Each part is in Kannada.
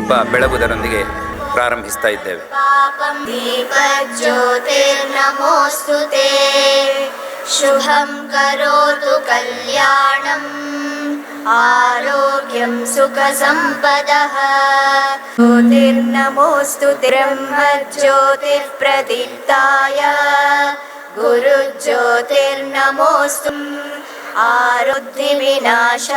ದೀಪ ಬೆಳಗುವುದರೊಂದಿಗೆ ಪ್ರಾರಂಭಿಸ್ತಾ ಇದ್ದೇವೆ. ದೀಪಜ್ಯೋತಿರ್ನಮೋಸ್ತುತೇ ಶುಭಂ ಕರೋತು ಕಲ್ಯಾಣಂ ಆರೋಗ್ಯಂ ಸುಖ ಸಂಪದಃ. ಜ್ಯೋತಿರ್ನಮೋಸ್ತುತೇ ಬ್ರಹ್ಮಜ್ಯೋತಿರ್ ಪ್ರದೀಪ್ತಾಯ ಗುರುಜ್ಯೋತಿರ್ನಮೋಸ್ತು ಆರುದ್ಧಿ ವಿನಾಶ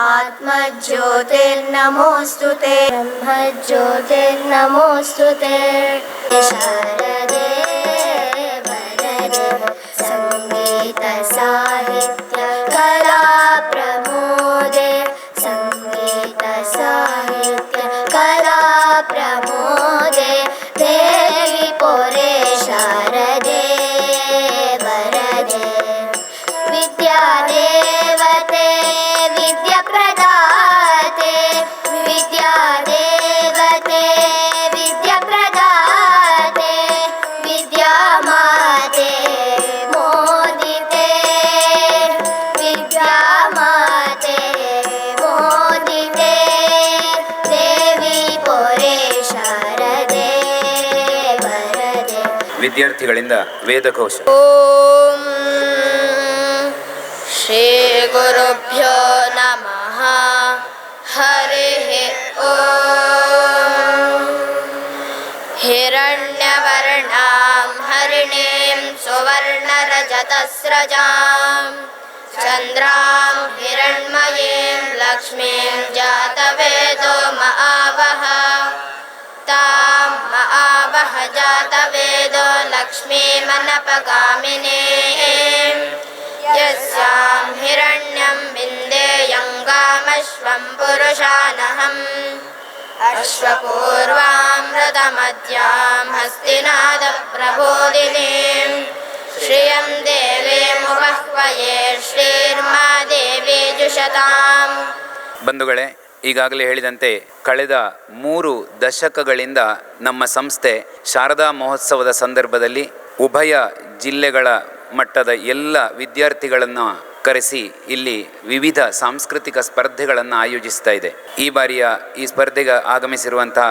ಆತ್ಮಜ್ಯೋತಿರ್ನಮೋಸ್ತುತೇ ಬ್ರಹ್ಮಜ್ಯೋತಿರ್ನಮೋಸ್ತುತೇ. ಶಾರದೆ ವರದೆ ಸಂಗೀತ ಸಾಹಿತ್ಯ ಕಲಾ ಪ್ರಮೋದೆ ಸಂಗೀತ ಸಾಹಿತ್ಯ ಕಲಾ ಪ್ರಮೋದೆ ದೇವಿ ಪೊರೆ ಶಾರದೆ ವರದೆ ವಿದ್ಯಾದೇವತೆ ವಿದ್ಯಾಪ್ರದಾತೆ ವಿದ್ಯಾದೇವತೆ ವಿದ್ಯಾಪ್ರದಾತೆ ವಿದ್ಯಾಮಾತೆ ಮೋದಿತೆ ವಿದ್ಯಾಮಾತೆ ಮೋದಿತೆ ದೇವಿ ಪೊರೆ ಶಾರದೆ ವರದೆ. ವಿದ್ಯಾರ್ಥಿಗಳಿಂದ ವೇದಘೋಷ. ಓಂ ಶ್ರೀ ಗುರುಭ್ಯೋ ನಮಃ. ಹರಿಃ ಓಂ. ಹಿರಣ್ಯವರ್ಣಾಂ ಹರಿಣೀಂ ಸುವರ್ಣರಜತಸ್ರಜಾಂ ಚಂದ್ರಾಂ ಹಿರಣ್ಮಯೀಂ ಲಕ್ಷ್ಮೀಂ ಜಾತವೇದೋ ಮಹಾವಹ ತಾಂ ಮಹಾವಹ ಜಾತವೇದೋ ಲಕ್ಷ್ಮೀಮನಪಗಾಮಿನೀಂ ಯಸ್ಯಾಂ ಹಿರಣ್ಯಂ ವಿಂದೇಯಂಗಾಮಶ್ವಂ ಪುರುಷಾನಹಂ ಅಶ್ವಪೂರ್ವಾಮೃತಮದ್ಯಾಂ ಹಸ್ತಿನಾದ ಪ್ರಬೋಧಿನೀಂ ಶ್ರಿಯಂ ದೇವೀಮುಪಹ್ವಯೇ ಶ್ರೀರ್ಮಾ ದೇವಿ ಜುಷತಾಂ. ಬಂಧುಗಳೇ, ಈಗಾಗಲೇ ಹೇಳಿದಂತೆ ಕಳೆದ 3 ದಶಕಗಳಿಂದ ನಮ್ಮ ಸಂಸ್ಥೆ ಶಾರದಾ ಮಹೋತ್ಸವದ ಸಂದರ್ಭದಲ್ಲಿ ಉಭಯ ಜಿಲ್ಲೆಗಳ ಮಟ್ಟದ ಎಲ್ಲ ವಿದ್ಯಾರ್ಥಿಗಳನ್ನು ಕರೆಸಿ ಇಲ್ಲಿ ವಿವಿಧ ಸಾಂಸ್ಕೃತಿಕ ಸ್ಪರ್ಧೆಗಳನ್ನು ಆಯೋಜಿಸ್ತಾ ಇದೆ. ಈ ಬಾರಿಯ ಈ ಸ್ಪರ್ಧೆಗೆ ಆಗಮಿಸಿರುವಂತಹ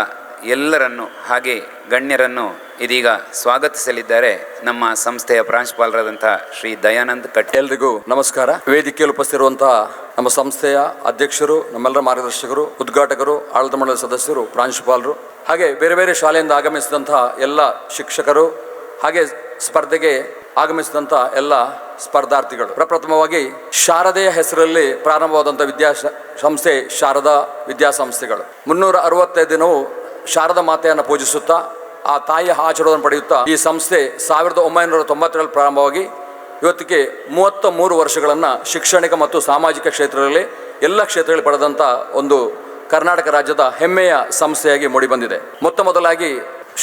ಎಲ್ಲರನ್ನು ಹಾಗೆ ಗಣ್ಯರನ್ನು ಇದೀಗ ಸ್ವಾಗತಿಸಲಿದ್ದಾರೆ ನಮ್ಮ ಸಂಸ್ಥೆಯ ಪ್ರಾಂಶುಪಾಲರಾದಂತಹ ಶ್ರೀ ದಯಾನಂದ್ ಕಟ್. ಎಲ್ರಿಗೂ ನಮಸ್ಕಾರ. ವೇದಿಕೆಯಲ್ಲಿ ಉಪಸ್ಥಿತಿರುವಂತಹ ನಮ್ಮ ಸಂಸ್ಥೆಯ ಅಧ್ಯಕ್ಷರು, ನಮ್ಮೆಲ್ಲರ ಮಾರ್ಗದರ್ಶಕರು, ಉದ್ಘಾಟಕರು, ಆಡಳಿತ ಮಂಡಳಿ ಸದಸ್ಯರು, ಪ್ರಾಂಶುಪಾಲರು, ಹಾಗೆ ಬೇರೆ ಬೇರೆ ಶಾಲೆಯಿಂದ ಆಗಮಿಸಿದಂತಹ ಎಲ್ಲ ಶಿಕ್ಷಕರು, ಹಾಗೆ ಸ್ಪರ್ಧೆಗೆ ಆಗಮಿಸಿದಂಥ ಎಲ್ಲ ಸ್ಪರ್ಧಾರ್ಥಿಗಳು. ಪ್ರಪ್ರಥಮವಾಗಿ ಶಾರದೆಯ ಹೆಸರಲ್ಲಿ ಪ್ರಾರಂಭವಾದಂಥ ಸಂಸ್ಥೆ ಶಾರದಾ ವಿದ್ಯಾಸಂಸ್ಥೆಗಳು 365 ದಿನವೂ ಶಾರದಾ ಮಾತೆಯನ್ನು ಪೂಜಿಸುತ್ತಾ ಆ ತಾಯಿಯ ಆಶೀರ್ವಾದವನ್ನು ಪಡೆಯುತ್ತಾ ಈ ಸಂಸ್ಥೆ 1997 ಪ್ರಾರಂಭವಾಗಿ ಇವತ್ತಿಗೆ 33 ವರ್ಷಗಳನ್ನು ಶಿಕ್ಷಣಿಕ ಮತ್ತು ಸಾಮಾಜಿಕ ಕ್ಷೇತ್ರದಲ್ಲಿ ಎಲ್ಲ ಕ್ಷೇತ್ರಗಳಲ್ಲಿ ಪಡೆದಂಥ ಒಂದು ಕರ್ನಾಟಕ ರಾಜ್ಯದ ಹೆಮ್ಮೆಯ ಸಂಸ್ಥೆಯಾಗಿ ಮೂಡಿಬಂದಿದೆ. ಮೊದಲಾಗಿ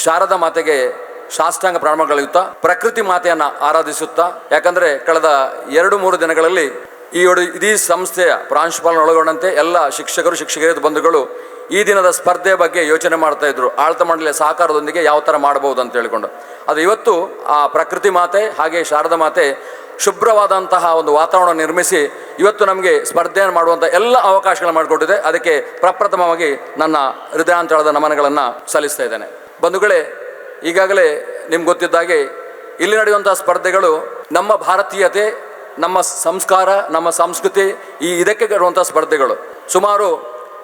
ಶಾರದಾ ಮಾತೆಗೆ ಸಾಷ್ಟಾಂಗ ಪ್ರಣಾಮಗಳುತ್ತಾ ಪ್ರಕೃತಿ ಮಾತೆಯನ್ನು ಆರಾಧಿಸುತ್ತಾ, ಯಾಕಂದರೆ ಕಳೆದ 2-3 ದಿನಗಳಲ್ಲಿ ಇಡೀ ಸಂಸ್ಥೆಯ ಪ್ರಾಂಶುಪಾಲನೊಳಗೊಂಡಂತೆ ಎಲ್ಲ ಶಿಕ್ಷಕರು, ಶಿಕ್ಷಕಿಯರು, ಬಂಧುಗಳು ಈ ದಿನದ ಸ್ಪರ್ಧೆ ಬಗ್ಗೆ ಯೋಚನೆ ಮಾಡ್ತಾ ಇದ್ರು. ಆಡಳಿತ ಮಂಡಳಿಯ ಸಹಕಾರದೊಂದಿಗೆ ಯಾವ ಥರ ಮಾಡಬಹುದು ಅಂತ ಹೇಳಿಕೊಂಡು ಅದು ಇವತ್ತು ಆ ಪ್ರಕೃತಿ ಮಾತೆ ಹಾಗೆ ಶಾರದಾ ಮಾತೆ ಶುಭ್ರವಾದಂತಹ ಒಂದು ವಾತಾವರಣ ನಿರ್ಮಿಸಿ ಇವತ್ತು ನಮಗೆ ಸ್ಪರ್ಧೆಯನ್ನು ಮಾಡುವಂಥ ಎಲ್ಲ ಅವಕಾಶಗಳನ್ನು ಮಾಡಿಕೊಟ್ಟಿದೆ. ಅದಕ್ಕೆ ಪ್ರಪ್ರಥಮವಾಗಿ ನನ್ನ ಹೃದಯಾಂತರಾಳದ ನಮನಗಳನ್ನು ಸಲ್ಲಿಸ್ತಾ ಇದ್ದೇನೆ. ಬಂಧುಗಳೇ, ಈಗಾಗಲೇ ನಿಮ್ಗೆ ಗೊತ್ತಿದ್ದಾಗೆ ಇಲ್ಲಿ ನಡೆಯುವಂಥ ಸ್ಪರ್ಧೆಗಳು ನಮ್ಮ ಭಾರತೀಯತೆ, ನಮ್ಮ ಸಂಸ್ಕಾರ, ನಮ್ಮ ಸಂಸ್ಕೃತಿ ಇದಕ್ಕೆ ಇರುವಂಥ ಸ್ಪರ್ಧೆಗಳು. ಸುಮಾರು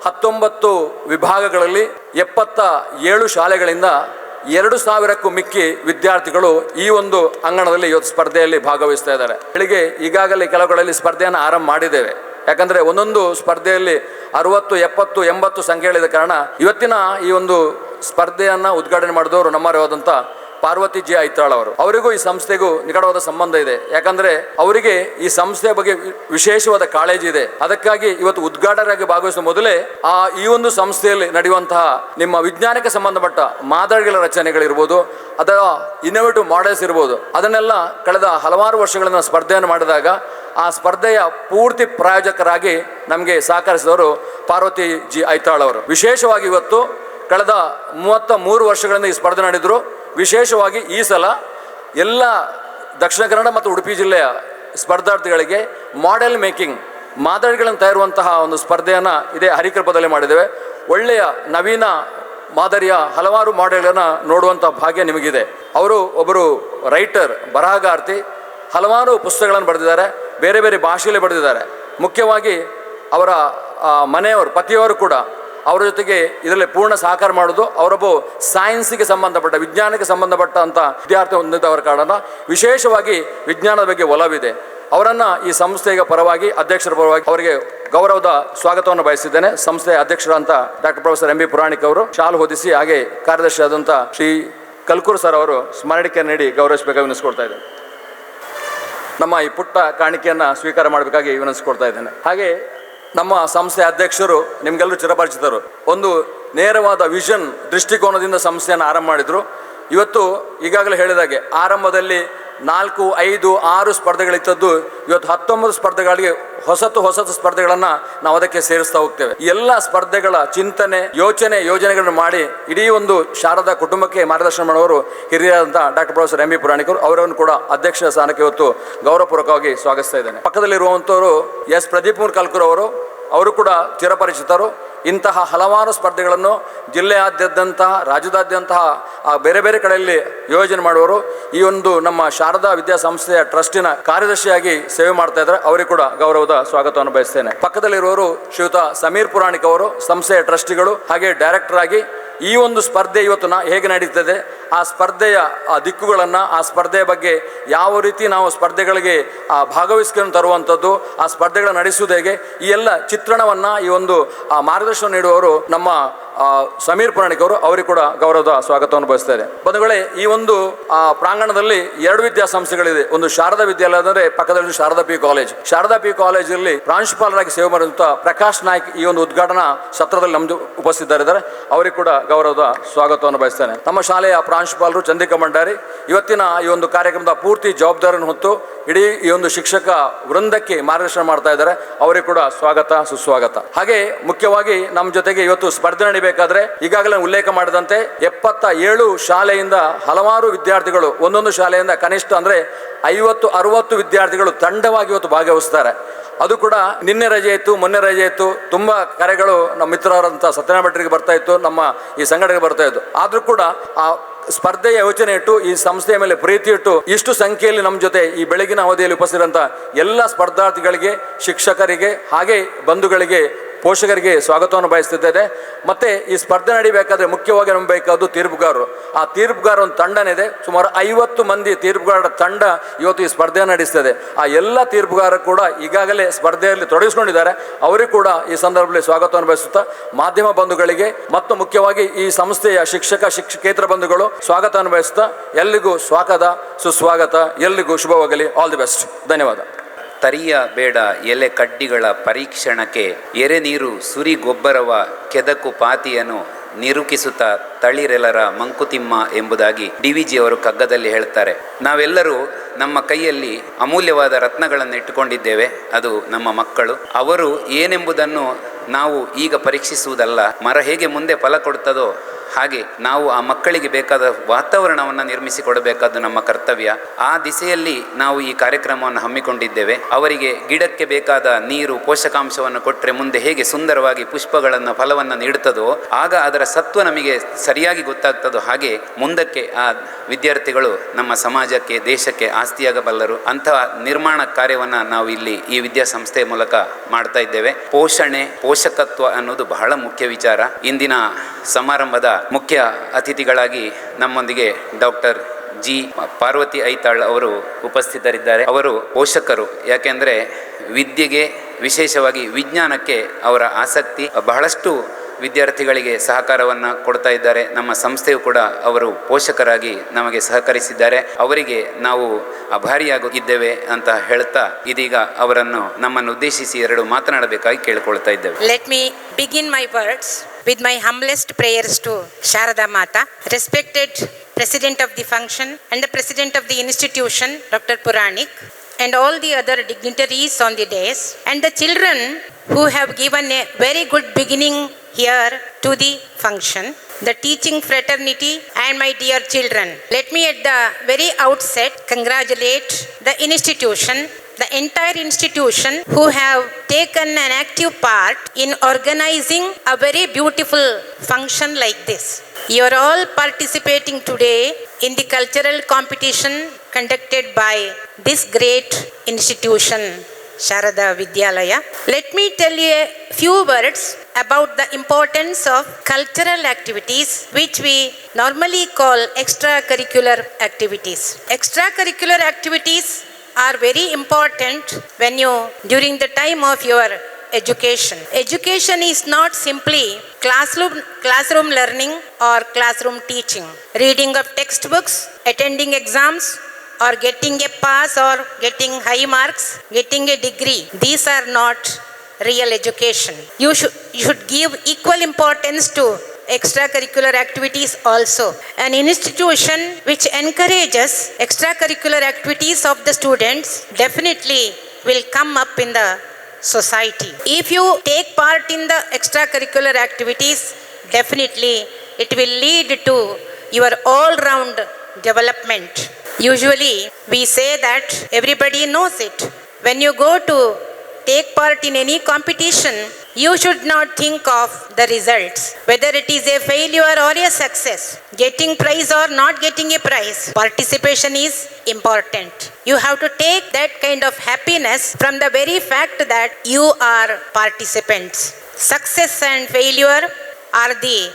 19 ವಿಭಾಗಗಳಲ್ಲಿ 77 ಶಾಲೆಗಳಿಂದ 2000ಕ್ಕೂ ಮಿಕ್ಕಿ ವಿದ್ಯಾರ್ಥಿಗಳು ಈ ಒಂದು ಅಂಗಣದಲ್ಲಿ ಇವತ್ತು ಸ್ಪರ್ಧೆಯಲ್ಲಿ ಭಾಗವಹಿಸ್ತಾ ಇದ್ದಾರೆ. ಬೆಳಿಗ್ಗೆ ಈಗಾಗಲೇ ಕೆಲವು ಕಡೆಯಲ್ಲಿ ಸ್ಪರ್ಧೆಯನ್ನು ಆರಂಭ ಮಾಡಿದ್ದೇವೆ. ಯಾಕಂದರೆ ಒಂದೊಂದು ಸ್ಪರ್ಧೆಯಲ್ಲಿ 60, 70, 80 ಸಂಖ್ಯೆಗಳಿದ ಕಾರಣ ಇವತ್ತಿನ ಈ ಒಂದು ಸ್ಪರ್ಧೆಯನ್ನು ಉದ್ಘಾಟನೆ ಮಾಡಿದವರು ನಮ್ಮವರಾದಂಥ ಪಾರ್ವತಿ ಜಿ ಐತಾಳ್ ಅವರು. ಅವರಿಗೂ ಈ ಸಂಸ್ಥೆಗೂ ನಿಕಟವಾದ ಸಂಬಂಧ ಇದೆ. ಯಾಕಂದರೆ ಅವರಿಗೆ ಈ ಸಂಸ್ಥೆಯ ಬಗ್ಗೆ ವಿಶೇಷವಾದ ಕಾಳಜಿ ಇದೆ. ಅದಕ್ಕಾಗಿ ಇವತ್ತು ಉದ್ಘಾಟಕರಾಗಿ ಭಾಗವಹಿಸುವ ಮೊದಲೇ ಈ ಒಂದು ಸಂಸ್ಥೆಯಲ್ಲಿ ನಡೆಯುವಂತಹ ನಿಮ್ಮ ವಿಜ್ಞಾನಕ್ಕೆ ಸಂಬಂಧಪಟ್ಟ ಮಾದರಿಗಳ ರಚನೆಗಳಿರ್ಬೋದು ಅಥವಾ ಇನ್ನೋವೇಟಿವ್ ಮಾಡೆಲ್ಸ್ ಇರ್ಬೋದು, ಅದನ್ನೆಲ್ಲ ಕಳೆದ ಹಲವಾರು ವರ್ಷಗಳಿಂದ ಸ್ಪರ್ಧೆಯನ್ನು ಮಾಡಿದಾಗ ಆ ಸ್ಪರ್ಧೆಯ ಪೂರ್ತಿ ಪ್ರಾಯೋಜಕರಾಗಿ ನಮಗೆ ಸಹಕರಿಸಿದವರು ಪಾರ್ವತಿ ಜಿ ಐತಾಳ್ ಅವರು. ವಿಶೇಷವಾಗಿ ಇವತ್ತು ಕಳೆದ 33 ವರ್ಷಗಳಿಂದ ಈ ಸ್ಪರ್ಧೆ ನಡೆದರು. ವಿಶೇಷವಾಗಿ ಈ ಸಲ ಎಲ್ಲ ದಕ್ಷಿಣ ಕನ್ನಡ ಮತ್ತು ಉಡುಪಿ ಜಿಲ್ಲೆಯ ಸ್ಪರ್ಧಾರ್ಥಿಗಳಿಗೆ ಮಾಡೆಲ್ ಮೇಕಿಂಗ್ ಮಾದರಿಗಳನ್ನು ತಯಾರುವಂತಹ ಒಂದು ಸ್ಪರ್ಧೆಯನ್ನು ಇದೇ ಹರಿಕೃಪದಲ್ಲಿ ಮಾಡಿದ್ದೇವೆ. ಒಳ್ಳೆಯ ನವೀನ ಮಾದರಿಯ ಹಲವಾರು ಮಾಡೆಲ್ಗಳನ್ನು ನೋಡುವಂಥ ಭಾಗ್ಯ ನಿಮಗಿದೆ. ಅವರು ಒಬ್ಬರು ರೈಟರ್, ಬರಹಗಾರ್ತಿ, ಹಲವಾರು ಪುಸ್ತಕಗಳನ್ನು ಬರೆದಿದ್ದಾರೆ, ಬೇರೆ ಬೇರೆ ಭಾಷೆಯಲ್ಲಿ ಬರೆದಿದ್ದಾರೆ. ಮುಖ್ಯವಾಗಿ ಅವರ ಮನೆಯವರು, ಪತಿಯವರು ಕೂಡ ಅವರ ಜೊತೆಗೆ ಇದರಲ್ಲಿ ಪೂರ್ಣ ಸಹಕಾರ ಮಾಡೋದು. ಅವರೊಬ್ಬ ಸೈನ್ಸಿಗೆ ಸಂಬಂಧಪಟ್ಟ, ವಿಜ್ಞಾನಕ್ಕೆ ಸಂಬಂಧಪಟ್ಟಂಥ ವಿದ್ಯಾರ್ಥಿ ಹೊಂದಿದ್ದವರ ಕಾರಣ ವಿಶೇಷವಾಗಿ ವಿಜ್ಞಾನದ ಬಗ್ಗೆ ಒಲವಿದೆ. ಅವರನ್ನು ಈ ಸಂಸ್ಥೆಯ ಪರವಾಗಿ, ಅಧ್ಯಕ್ಷರ ಪರವಾಗಿ ಅವರಿಗೆ ಗೌರವದ ಸ್ವಾಗತವನ್ನು ಬಯಸಿದ್ದೇನೆ. ಸಂಸ್ಥೆಯ ಅಧ್ಯಕ್ಷರಾದಂಥ doctor professor M B Puranik ಅವರು ಶಾಲು ಹೊದಿಸಿ, ಹಾಗೆ ಕಾರ್ಯದರ್ಶಿಯಾದಂಥ ಶ್ರೀ ಕಲ್ಕೂರ್ ಸರ್ ಅವರು ಸ್ಮರಣಿಕೆ ನೀಡಿ ಗೌರವಿಸಬೇಕಾಗಿ ವಿನಿಸ್ಕೊಳ್ತಾ ಇದ್ದೇನೆ. ನಮ್ಮ ಈ ಪುಟ್ಟ ಕಾಣಿಕೆಯನ್ನು ಸ್ವೀಕಾರ ಮಾಡಬೇಕಾಗಿ ವಿನಿಸ್ಕೊಳ್ತಾ ಇದ್ದೇನೆ. ಹಾಗೆ ನಮ್ಮ ಸಂಸ್ಥೆಯ ಅಧ್ಯಕ್ಷರು ನಿಮಗೆಲ್ಲರೂ ಚಿರಪರಿಚಿತರು. ಒಂದು ನೇರವಾದ ವಿಷನ್, ದೃಷ್ಟಿಕೋನದಿಂದ ಸಂಸ್ಥೆಯನ್ನು ಆರಂಭ ಮಾಡಿದರು. ಇವತ್ತು ಈಗಾಗಲೇ ಹೇಳಿದಾಗೆ ಆರಂಭದಲ್ಲಿ 4, 5, 6 ಸ್ಪರ್ಧೆಗಳಿದ್ದದ್ದು ಇವತ್ತು 19 ಸ್ಪರ್ಧೆಗಳಿಗೆ ಹೊಸ ಸ್ಪರ್ಧೆಗಳನ್ನು ನಾವು ಅದಕ್ಕೆ ಸೇರಿಸ್ತಾ ಹೋಗ್ತೇವೆ. ಎಲ್ಲ ಸ್ಪರ್ಧೆಗಳ ಚಿಂತನೆ, ಯೋಜನೆಗಳನ್ನು ಮಾಡಿ ಇಡೀ ಒಂದು ಶಾರದಾ ಕುಟುಂಬಕ್ಕೆ ಮಾರ್ಗದರ್ಶನ ಮಾಡುವವರು ಹಿರಿಯರಾದಂಥ ಡಾಕ್ಟರ್ ಪ್ರೊಫೆಸರ್ ಎಂ ಬಿ ಪುರಾಣಿಕರು. ಅವರನ್ನು ಕೂಡ ಅಧ್ಯಕ್ಷ ಸ್ಥಾನಕ್ಕೆ ಇವತ್ತು ಗೌರವಪೂರ್ವಕವಾಗಿ ಸ್ವಾಗತಿಸ್ತಾ ಇದ್ದೇನೆ. ಪಕ್ಕದಲ್ಲಿರುವಂಥವರು ಎಸ್ ಪ್ರದೀಪ್ ಕಲ್ಕೂರ್ ಅವರು ಕೂಡ ಚಿರಪರಿಚಿತರು. ಇಂತಹ ಹಲವಾರು ಸ್ಪರ್ಧೆಗಳನ್ನು ಜಿಲ್ಲೆಯಾದ್ಯಂತ, ರಾಜ್ಯದಾದ್ಯಂತ ಬೇರೆ ಬೇರೆ ಕಡೆಯಲ್ಲಿ ಯೋಜನೆ ಮಾಡುವವರು. ಈ ಒಂದು ನಮ್ಮ ಶಾರದಾ ವಿದ್ಯಾಸಂಸ್ಥೆಯ ಟ್ರಸ್ಟಿನ ಕಾರ್ಯದರ್ಶಿಯಾಗಿ ಸೇವೆ ಮಾಡ್ತಾ ಇದ್ದಾರೆ. ಅವರಿಗೆ ಕೂಡ ಗೌರವದ ಸ್ವಾಗತವನ್ನು ಬಯಸ್ತೇನೆ. ಪಕ್ಕದಲ್ಲಿರುವವರು ಶ್ರೀಯುತ ಸಮೀರ್ ಪುರಾಣಿಕ್ ಅವರು, ಸಂಸ್ಥೆಯ ಟ್ರಸ್ಟಿಗಳು, ಹಾಗೆ ಡೈರೆಕ್ಟರ್ ಆಗಿ ಈ ಒಂದು ಸ್ಪರ್ಧೆ ಇವತ್ತು ಹೇಗೆ ನಡೀತದೆ, ಆ ಸ್ಪರ್ಧೆಯ ದಿಕ್ಕುಗಳನ್ನು, ಆ ಸ್ಪರ್ಧೆಯ ಬಗ್ಗೆ ಯಾವ ರೀತಿ ನಾವು ಸ್ಪರ್ಧೆಗಳಿಗೆ ಭಾಗವಹಿಸ್ಕೊಂಡು ತರುವಂಥದ್ದು, ಆ ಸ್ಪರ್ಧೆಗಳನ್ನು ನಡೆಸುವುದು ಹೇಗೆ, ಈ ಎಲ್ಲ ಚಿತ್ರಣವನ್ನು, ಈ ಒಂದು ಮಾರ್ಗದರ್ಶನ ನೀಡುವವರು ನಮ್ಮ ಸಮೀರ್ ಪುರಾಣಿಕ್ ಅವರು. ಅವರಿಗೆ ಕೂಡ ಗೌರವದ ಸ್ವಾಗತವನ್ನು ಬಯಸ್ತಾರೆ. ಬಂಧುಗಳೇ, ಈ ಒಂದು ಪ್ರಾಂಗಣದಲ್ಲಿ 2 ವಿದ್ಯಾಸಂಸ್ಥೆಗಳಿದೆ. ಒಂದು ಶಾರದಾ ವಿದ್ಯಾಲಯ ಅಂದರೆ ಪಕ್ಕದಲ್ಲಿ Sharada P college. Sharada P ಕಾಲೇಜಲ್ಲಿ ಪ್ರಾಂಶುಪಾಲರಾಗಿ ಸೇವೆ ಮಾಡಿದಂಥ ಪ್ರಕಾಶ್ ನಾಯ್ಕ್ ಈ ಒಂದು ಉದ್ಘಾಟನಾ ಸತ್ರದಲ್ಲಿ ನಮ್ಮದು ಉಪಸ್ಥಿತರಿದ್ದಾರೆ. ಅವರಿಗೆ ಕೂಡ ಗೌರವದ ಸ್ವಾಗತವನ್ನು ಬಯಸ್ತೇನೆ. ನಮ್ಮ ಶಾಲೆಯ ಪ್ರಾಂಶುಪಾಲರು ಚಂದ್ರಿಕಾ ಭಂಡಾರಿ ಇವತ್ತಿನ ಈ ಒಂದು ಕಾರ್ಯಕ್ರಮದ ಪೂರ್ತಿ ಜವಾಬ್ದಾರಿಯನ್ನು ಹೊತ್ತು ಇಡೀ ಈ ಒಂದು ಶಿಕ್ಷಕ ವೃಂದಕ್ಕೆ ಮಾರ್ಗದರ್ಶನ ಮಾಡ್ತಾ ಇದ್ದಾರೆ. ಅವರಿಗೆ ಕೂಡ ಸ್ವಾಗತ, ಸುಸ್ವಾಗತ. ಹಾಗೆ ಮುಖ್ಯವಾಗಿ ನಮ್ಮ ಜೊತೆಗೆ ಇವತ್ತು ಸ್ಪರ್ಧೆ ನಡಿಬೇಕಾದ್ರೆ ಈಗಾಗಲೇ ಉಲ್ಲೇಖ ಮಾಡಿದಂತೆ 77 ಶಾಲೆಯಿಂದ ಹಲವಾರು ವಿದ್ಯಾರ್ಥಿಗಳು, ಒಂದೊಂದು ಶಾಲೆಯಿಂದ ಕನಿಷ್ಠ ಅಂದರೆ 50-60 ವಿದ್ಯಾರ್ಥಿಗಳು ತಂಡವಾಗಿ ಇವತ್ತು ಭಾಗವಹಿಸ್ತಾರೆ. ಅದು ಕೂಡ ನಿನ್ನೆ ರಜೆ ಇತ್ತು, ಮೊನ್ನೆ ರಜೆ ಇತ್ತು. ತುಂಬ ಕರೆಗಳು ನಮ್ಮ ಮಿತ್ರರಾದಂಥ ಸತ್ಯನಾರಾಯಣ ಭಟ್ರಿಗೆ ಬರ್ತಾ ಇತ್ತು, ನಮ್ಮ ಈ ಸಂಘಟನೆಗೆ ಬರ್ತಾ ಇತ್ತು. ಆದರೂ ಕೂಡ ಆ ಸ್ಪರ್ಧೆಯ ಯೋಚನೆ ಇಟ್ಟು, ಈ ಸಂಸ್ಥೆಯ ಮೇಲೆ ಪ್ರೀತಿ ಇಟ್ಟು ಇಷ್ಟು ಸಂಖ್ಯೆಯಲ್ಲಿ ನಮ್ಮ ಜೊತೆ ಈ ಬೆಳಗಿನ ಅವಧಿಯಲ್ಲಿ ಉಪಸ್ಥಿತರಂಥ ಎಲ್ಲ ಸ್ಪರ್ಧಾರ್ಥಿಗಳಿಗೆ, ಶಿಕ್ಷಕರಿಗೆ, ಹಾಗೆ ಬಂಧುಗಳಿಗೆ, ಪೋಷಕರಿಗೆ ಸ್ವಾಗತವನ್ನು ಬಯಸ್ತಿದ್ದೇನೆ. ಮತ್ತು ಈ ಸ್ಪರ್ಧೆ ನಡಿಬೇಕಾದ್ರೆ ಮುಖ್ಯವಾಗಿ ನಂಬಬೇಕಾದ್ದು ತೀರ್ಪುಗಾರರು. ಆ ತೀರ್ಪುಗಾರ ಒಂದು ತಂಡನಿದೆ. ಸುಮಾರು 50 ಮಂದಿ ತೀರ್ಪುಗಾರರ ತಂಡ ಇವತ್ತು ಈ ಸ್ಪರ್ಧೆಯನ್ನು ನಡೆಸ್ತದೆ. ಆ ಎಲ್ಲ ತೀರ್ಪುಗಾರರು ಕೂಡ ಈಗಾಗಲೇ ಸ್ಪರ್ಧೆಯಲ್ಲಿ ತೊಡಗಿಸ್ಕೊಂಡಿದ್ದಾರೆ. ಅವರಿಗೂ ಕೂಡ ಈ ಸಂದರ್ಭದಲ್ಲಿ ಸ್ವಾಗತವನ್ನು ಬಯಸುತ್ತಾ, ಮಾಧ್ಯಮ ಬಂಧುಗಳಿಗೆ ಮತ್ತು ಮುಖ್ಯವಾಗಿ ಈ ಸಂಸ್ಥೆಯ ಶಿಕ್ಷಕೇತರ ಬಂಧುಗಳು ಸ್ವಾಗತವನ್ನು ಬಯಸುತ್ತಾ, ಎಲ್ಲಿಗೂ ಸ್ವಾಗತ, ಸುಸ್ವಾಗತ, ಎಲ್ಲಿಗೂ ಶುಭವಾಗಲಿ. All the best. ಧನ್ಯವಾದ. ತರಿಯ ಬೇಡ ಎಲೆ ಕಡ್ಡಿಗಳ ಪರೀಕ್ಷಣಕ್ಕೆ ಎರೆ ನೀರು ಸುರಿ ಗೊಬ್ಬರವ ಕೆದಕು ಪಾತಿಯನ್ನು ನಿರೂಪಿಸುತ್ತಾ ತಳಿರೆಲರ ಮಂಕುತಿಮ್ಮ ಎಂಬುದಾಗಿ DVG ಅವರು ಕಗ್ಗದಲ್ಲಿ ಹೇಳ್ತಾರೆ. ನಾವೆಲ್ಲರೂ ನಮ್ಮ ಕೈಯಲ್ಲಿ ಅಮೂಲ್ಯವಾದ ರತ್ನಗಳನ್ನು ಇಟ್ಟುಕೊಂಡಿದ್ದೇವೆ. ಅದು ನಮ್ಮ ಮಕ್ಕಳು. ಅವರು ಏನೆಂಬುದನ್ನು ನಾವು ಈಗ ಪರೀಕ್ಷಿಸುವುದಲ್ಲ. ಮರ ಹೇಗೆ ಮುಂದೆ ಫಲ ಕೊಡ್ತದೋ ಹಾಗೆ ನಾವು ಆ ಮಕ್ಕಳಿಗೆ ಬೇಕಾದ ವಾತಾವರಣವನ್ನು ನಿರ್ಮಿಸಿಕೊಡಬೇಕಾದ್ದು ನಮ್ಮ ಕರ್ತವ್ಯ. ಆ ದಿಸೆಯಲ್ಲಿ ನಾವು ಈ ಕಾರ್ಯಕ್ರಮವನ್ನು ಹಮ್ಮಿಕೊಂಡಿದ್ದೇವೆ. ಅವರಿಗೆ ಗಿಡಕ್ಕೆ ಬೇಕಾದ ನೀರು, ಪೋಷಕಾಂಶವನ್ನು ಕೊಟ್ಟರೆ ಮುಂದೆ ಹೇಗೆ ಸುಂದರವಾಗಿ ಪುಷ್ಪಗಳನ್ನು, ಫಲವನ್ನು ನೀಡುತ್ತದೋ, ಆಗ ಅದರ ಸತ್ವ ನಮಗೆ ಸರಿಯಾಗಿ ಗೊತ್ತಾಗ್ತದೋ, ಹಾಗೆ ಮುಂದಕ್ಕೆ ಆ ವಿದ್ಯಾರ್ಥಿಗಳು ನಮ್ಮ ಸಮಾಜಕ್ಕೆ, ದೇಶಕ್ಕೆ ಆಸ್ತಿಯಾಗಬಲ್ಲರು. ಅಂತಹ ನಿರ್ಮಾಣ ಕಾರ್ಯವನ್ನು ನಾವು ಇಲ್ಲಿ ಈ ವಿದ್ಯಾಸಂಸ್ಥೆಯ ಮೂಲಕ ಮಾಡ್ತಾ ಇದ್ದೇವೆ. ಪೋಷಕತ್ವ ಅನ್ನೋದು ಬಹಳ ಮುಖ್ಯ ವಿಚಾರ. ಇಂದಿನ ಸಮಾರಂಭದ ಮುಖ್ಯ ಅತಿಥಿಗಳಾಗಿ ನಮ್ಮೊಂದಿಗೆ ಡಾಕ್ಟರ್ ಜಿ ಪಾರ್ವತಿ ಐತಾಳ್ ಅವರು ಉಪಸ್ಥಿತರಿದ್ದಾರೆ. ಅವರು ಪೋಷಕರು. ಯಾಕೆಂದರೆ ವಿದ್ಯೆಗೆ, ವಿಶೇಷವಾಗಿ ವಿಜ್ಞಾನಕ್ಕೆ ಅವರ ಆಸಕ್ತಿ. ಬಹಳಷ್ಟು ವಿದ್ಯಾರ್ಥಿಗಳಿಗೆ ಸಹಕಾರವನ್ನು ಕೊಡ್ತಾ ಇದ್ದಾರೆ. ನಮ್ಮ ಸಂಸ್ಥೆಯು ಕೂಡ ಅವರು ಪೋಷಕರಾಗಿ ನಮಗೆ ಸಹಕರಿಸಿದ್ದಾರೆ. ಅವರಿಗೆ ನಾವು ಆಭಾರಿಯಾಗಿದ್ದೇವೆ ಅಂತ ಹೇಳ್ತಾ ಇದೀಗ ಅವರನ್ನು ನಮ್ಮನ್ನು ಉದ್ದೇಶಿಸಿ 2 ಮಾತನಾಡಬೇಕಾಗಿ ಕೇಳಿಕೊಳ್ತಾ ಇದ್ದೇವೆ. Let me begin my words with my humblest prayers to Sharada Mata, respected President of the function and the President of the institution, Dr. Puranik, and all the other dignitaries on the dais, and the children who have given a very good beginning here to the function, the teaching fraternity and my dear children. Let me at the very outset congratulate the institution the entire institution who have taken an active part in organizing a very beautiful function like this. You are all participating today in the cultural competition conducted by this great institution, Sharada Vidyalaya. Let me tell you a few words about the importance of cultural activities, which we normally call extracurricular activities. Extracurricular activities are very important during the time of your education. Education is not simply classroom learning or classroom teaching, reading of textbooks, attending exams, or getting a pass or getting high marks, getting a degree. These are not real education. You should give equal importance to extracurricular activities also. An institution which encourages extracurricular activities of the students definitely will come up in the society. If you take part in the extracurricular activities, definitely it will lead to your all-round development. Usually we say that everybody knows it. When you go to take part in any competition, you should not think of the results, whether it is a failure or a success, getting prize or not getting a prize. Participation is important. You have to take that kind of happiness from the very fact that you are participants. Success and failure are the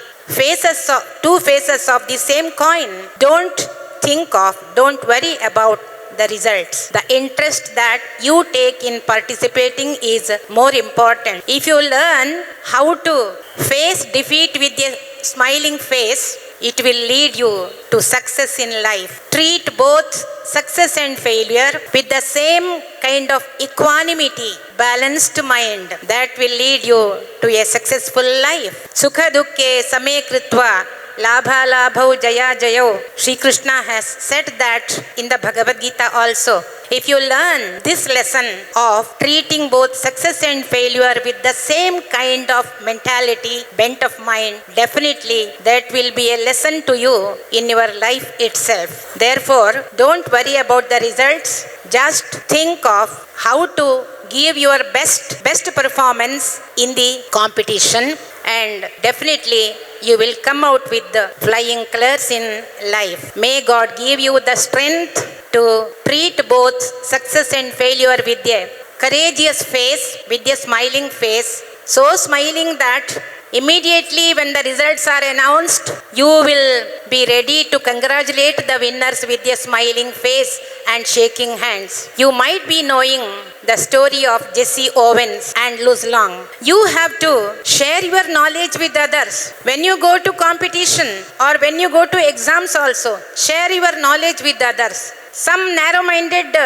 two faces of the same coin. Don't worry about the results. The interest that you take in participating is more important. If you learn how to face defeat with a smiling face, it will lead you to success in life. Treat both success and failure with the same kind of equanimity, balanced mind. That will lead you to a successful life. Sukha dukke same kritva labha labhau jaya jayo. Shri Krishna has said that in the Bhagavad Gita also. If you learn this lesson of treating both success and failure with the same kind of mentality, bent of mind, definitely that will be a lesson to you in your life itself. Therefore, don't worry about the results. Just think of how to give your best performance in the competition, and definitely you will come out with the flying colors in life. May God give you the strength to treat both success and failure with a courageous face, with a smiling face, so smiling that immediately when the results are announced, you will be ready to congratulate the winners with a smiling face and shaking hands. You might be knowing the story of Jesse Owens and Luz Long. You have to share your knowledge with others. When you go to competition or when you go to exams also, share your knowledge with others. Some narrow-minded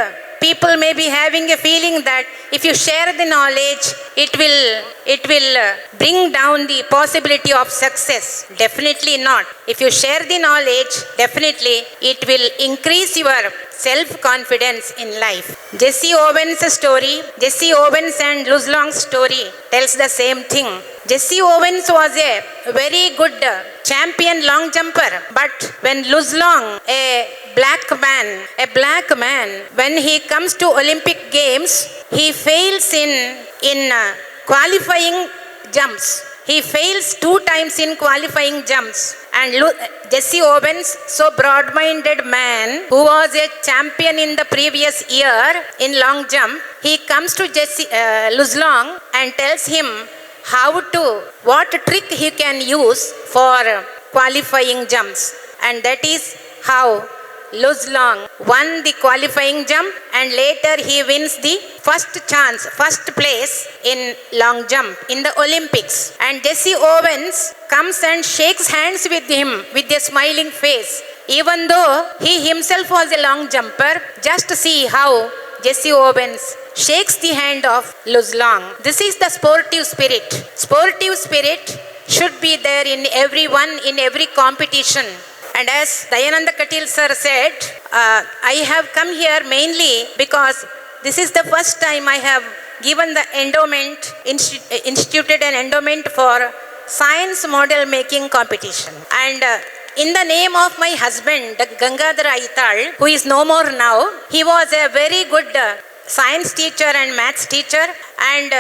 people may be having a feeling that if you share the knowledge, it will bring down the possibility of success. Definitely not. If you share the knowledge, definitely it will increase your self-confidence in life. Jesse Owens' story, Jesse Owens and Luz Long's story tells the same thing. Jesse Owens was a very good champion long jumper, but when Luz Long, a black man, when he comes to Olympic Games, he fails in qualifying jumps. He fails 2 times in qualifying jumps. And Jesse Owens, so broad-minded man, who was a champion in the previous year in long jump, he comes to Luz Long and tells him what trick he can use for qualifying jumps. And that is how Luz Long won the qualifying jump, and later he wins the first place in long jump in the Olympics. And Jesse Owens comes and shakes hands with him with a smiling face, even though he himself was a long jumper. Just see how Jesse Owens shakes the hand of Luz Long. This is the sportive spirit. Sportive spirit should be there in everyone, in every competition. And as Dayananda Katil sir said, I have come here mainly because this is the first time I have given the endowment, instituted an endowment for science model making competition. And in the name of my husband, Gangadhar Aital, who is no more now, he was a very good science teacher and maths teacher, and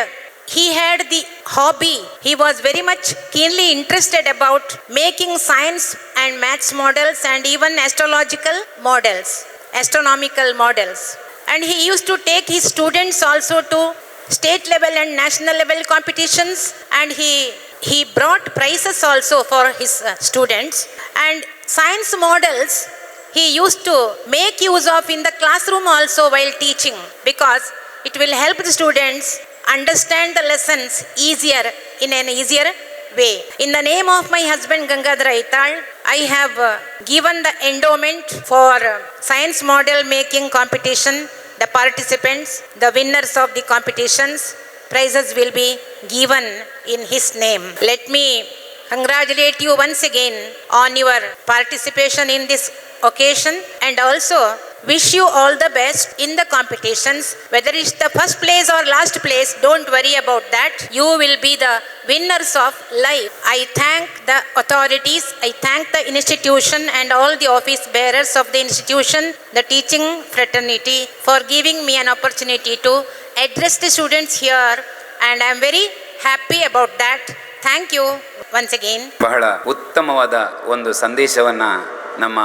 he had the hobby. He was very much keenly interested about making science and maths models and even astrological models, astronomical models. And he used to take his students also to state level and national level competitions, and he brought prizes also for his students. And science models he used to make use of in the classroom also while teaching, because it will help the students understand the lessons easier, in an easier way. In the name of my husband Gangadhar Aital, I have given the endowment for science model making competition. The participants, the winners of the competitions, prizes will be given in his name. Let me congratulate you once again on your participation in this occasion, and also wish you all the best in the competitions. Whether it's the first place or last place, don't worry about that. You will be the winners of life. I thank the authorities, I thank the institution and all the office bearers of the institution, the teaching fraternity, for giving me an opportunity to address the students here, and I am very happy about that. Thank you once again. ಬಹಳ ಉತ್ತಮವಾದ ಒಂದು ಸಂದೇಶವನ್ನು ನಮ್ಮ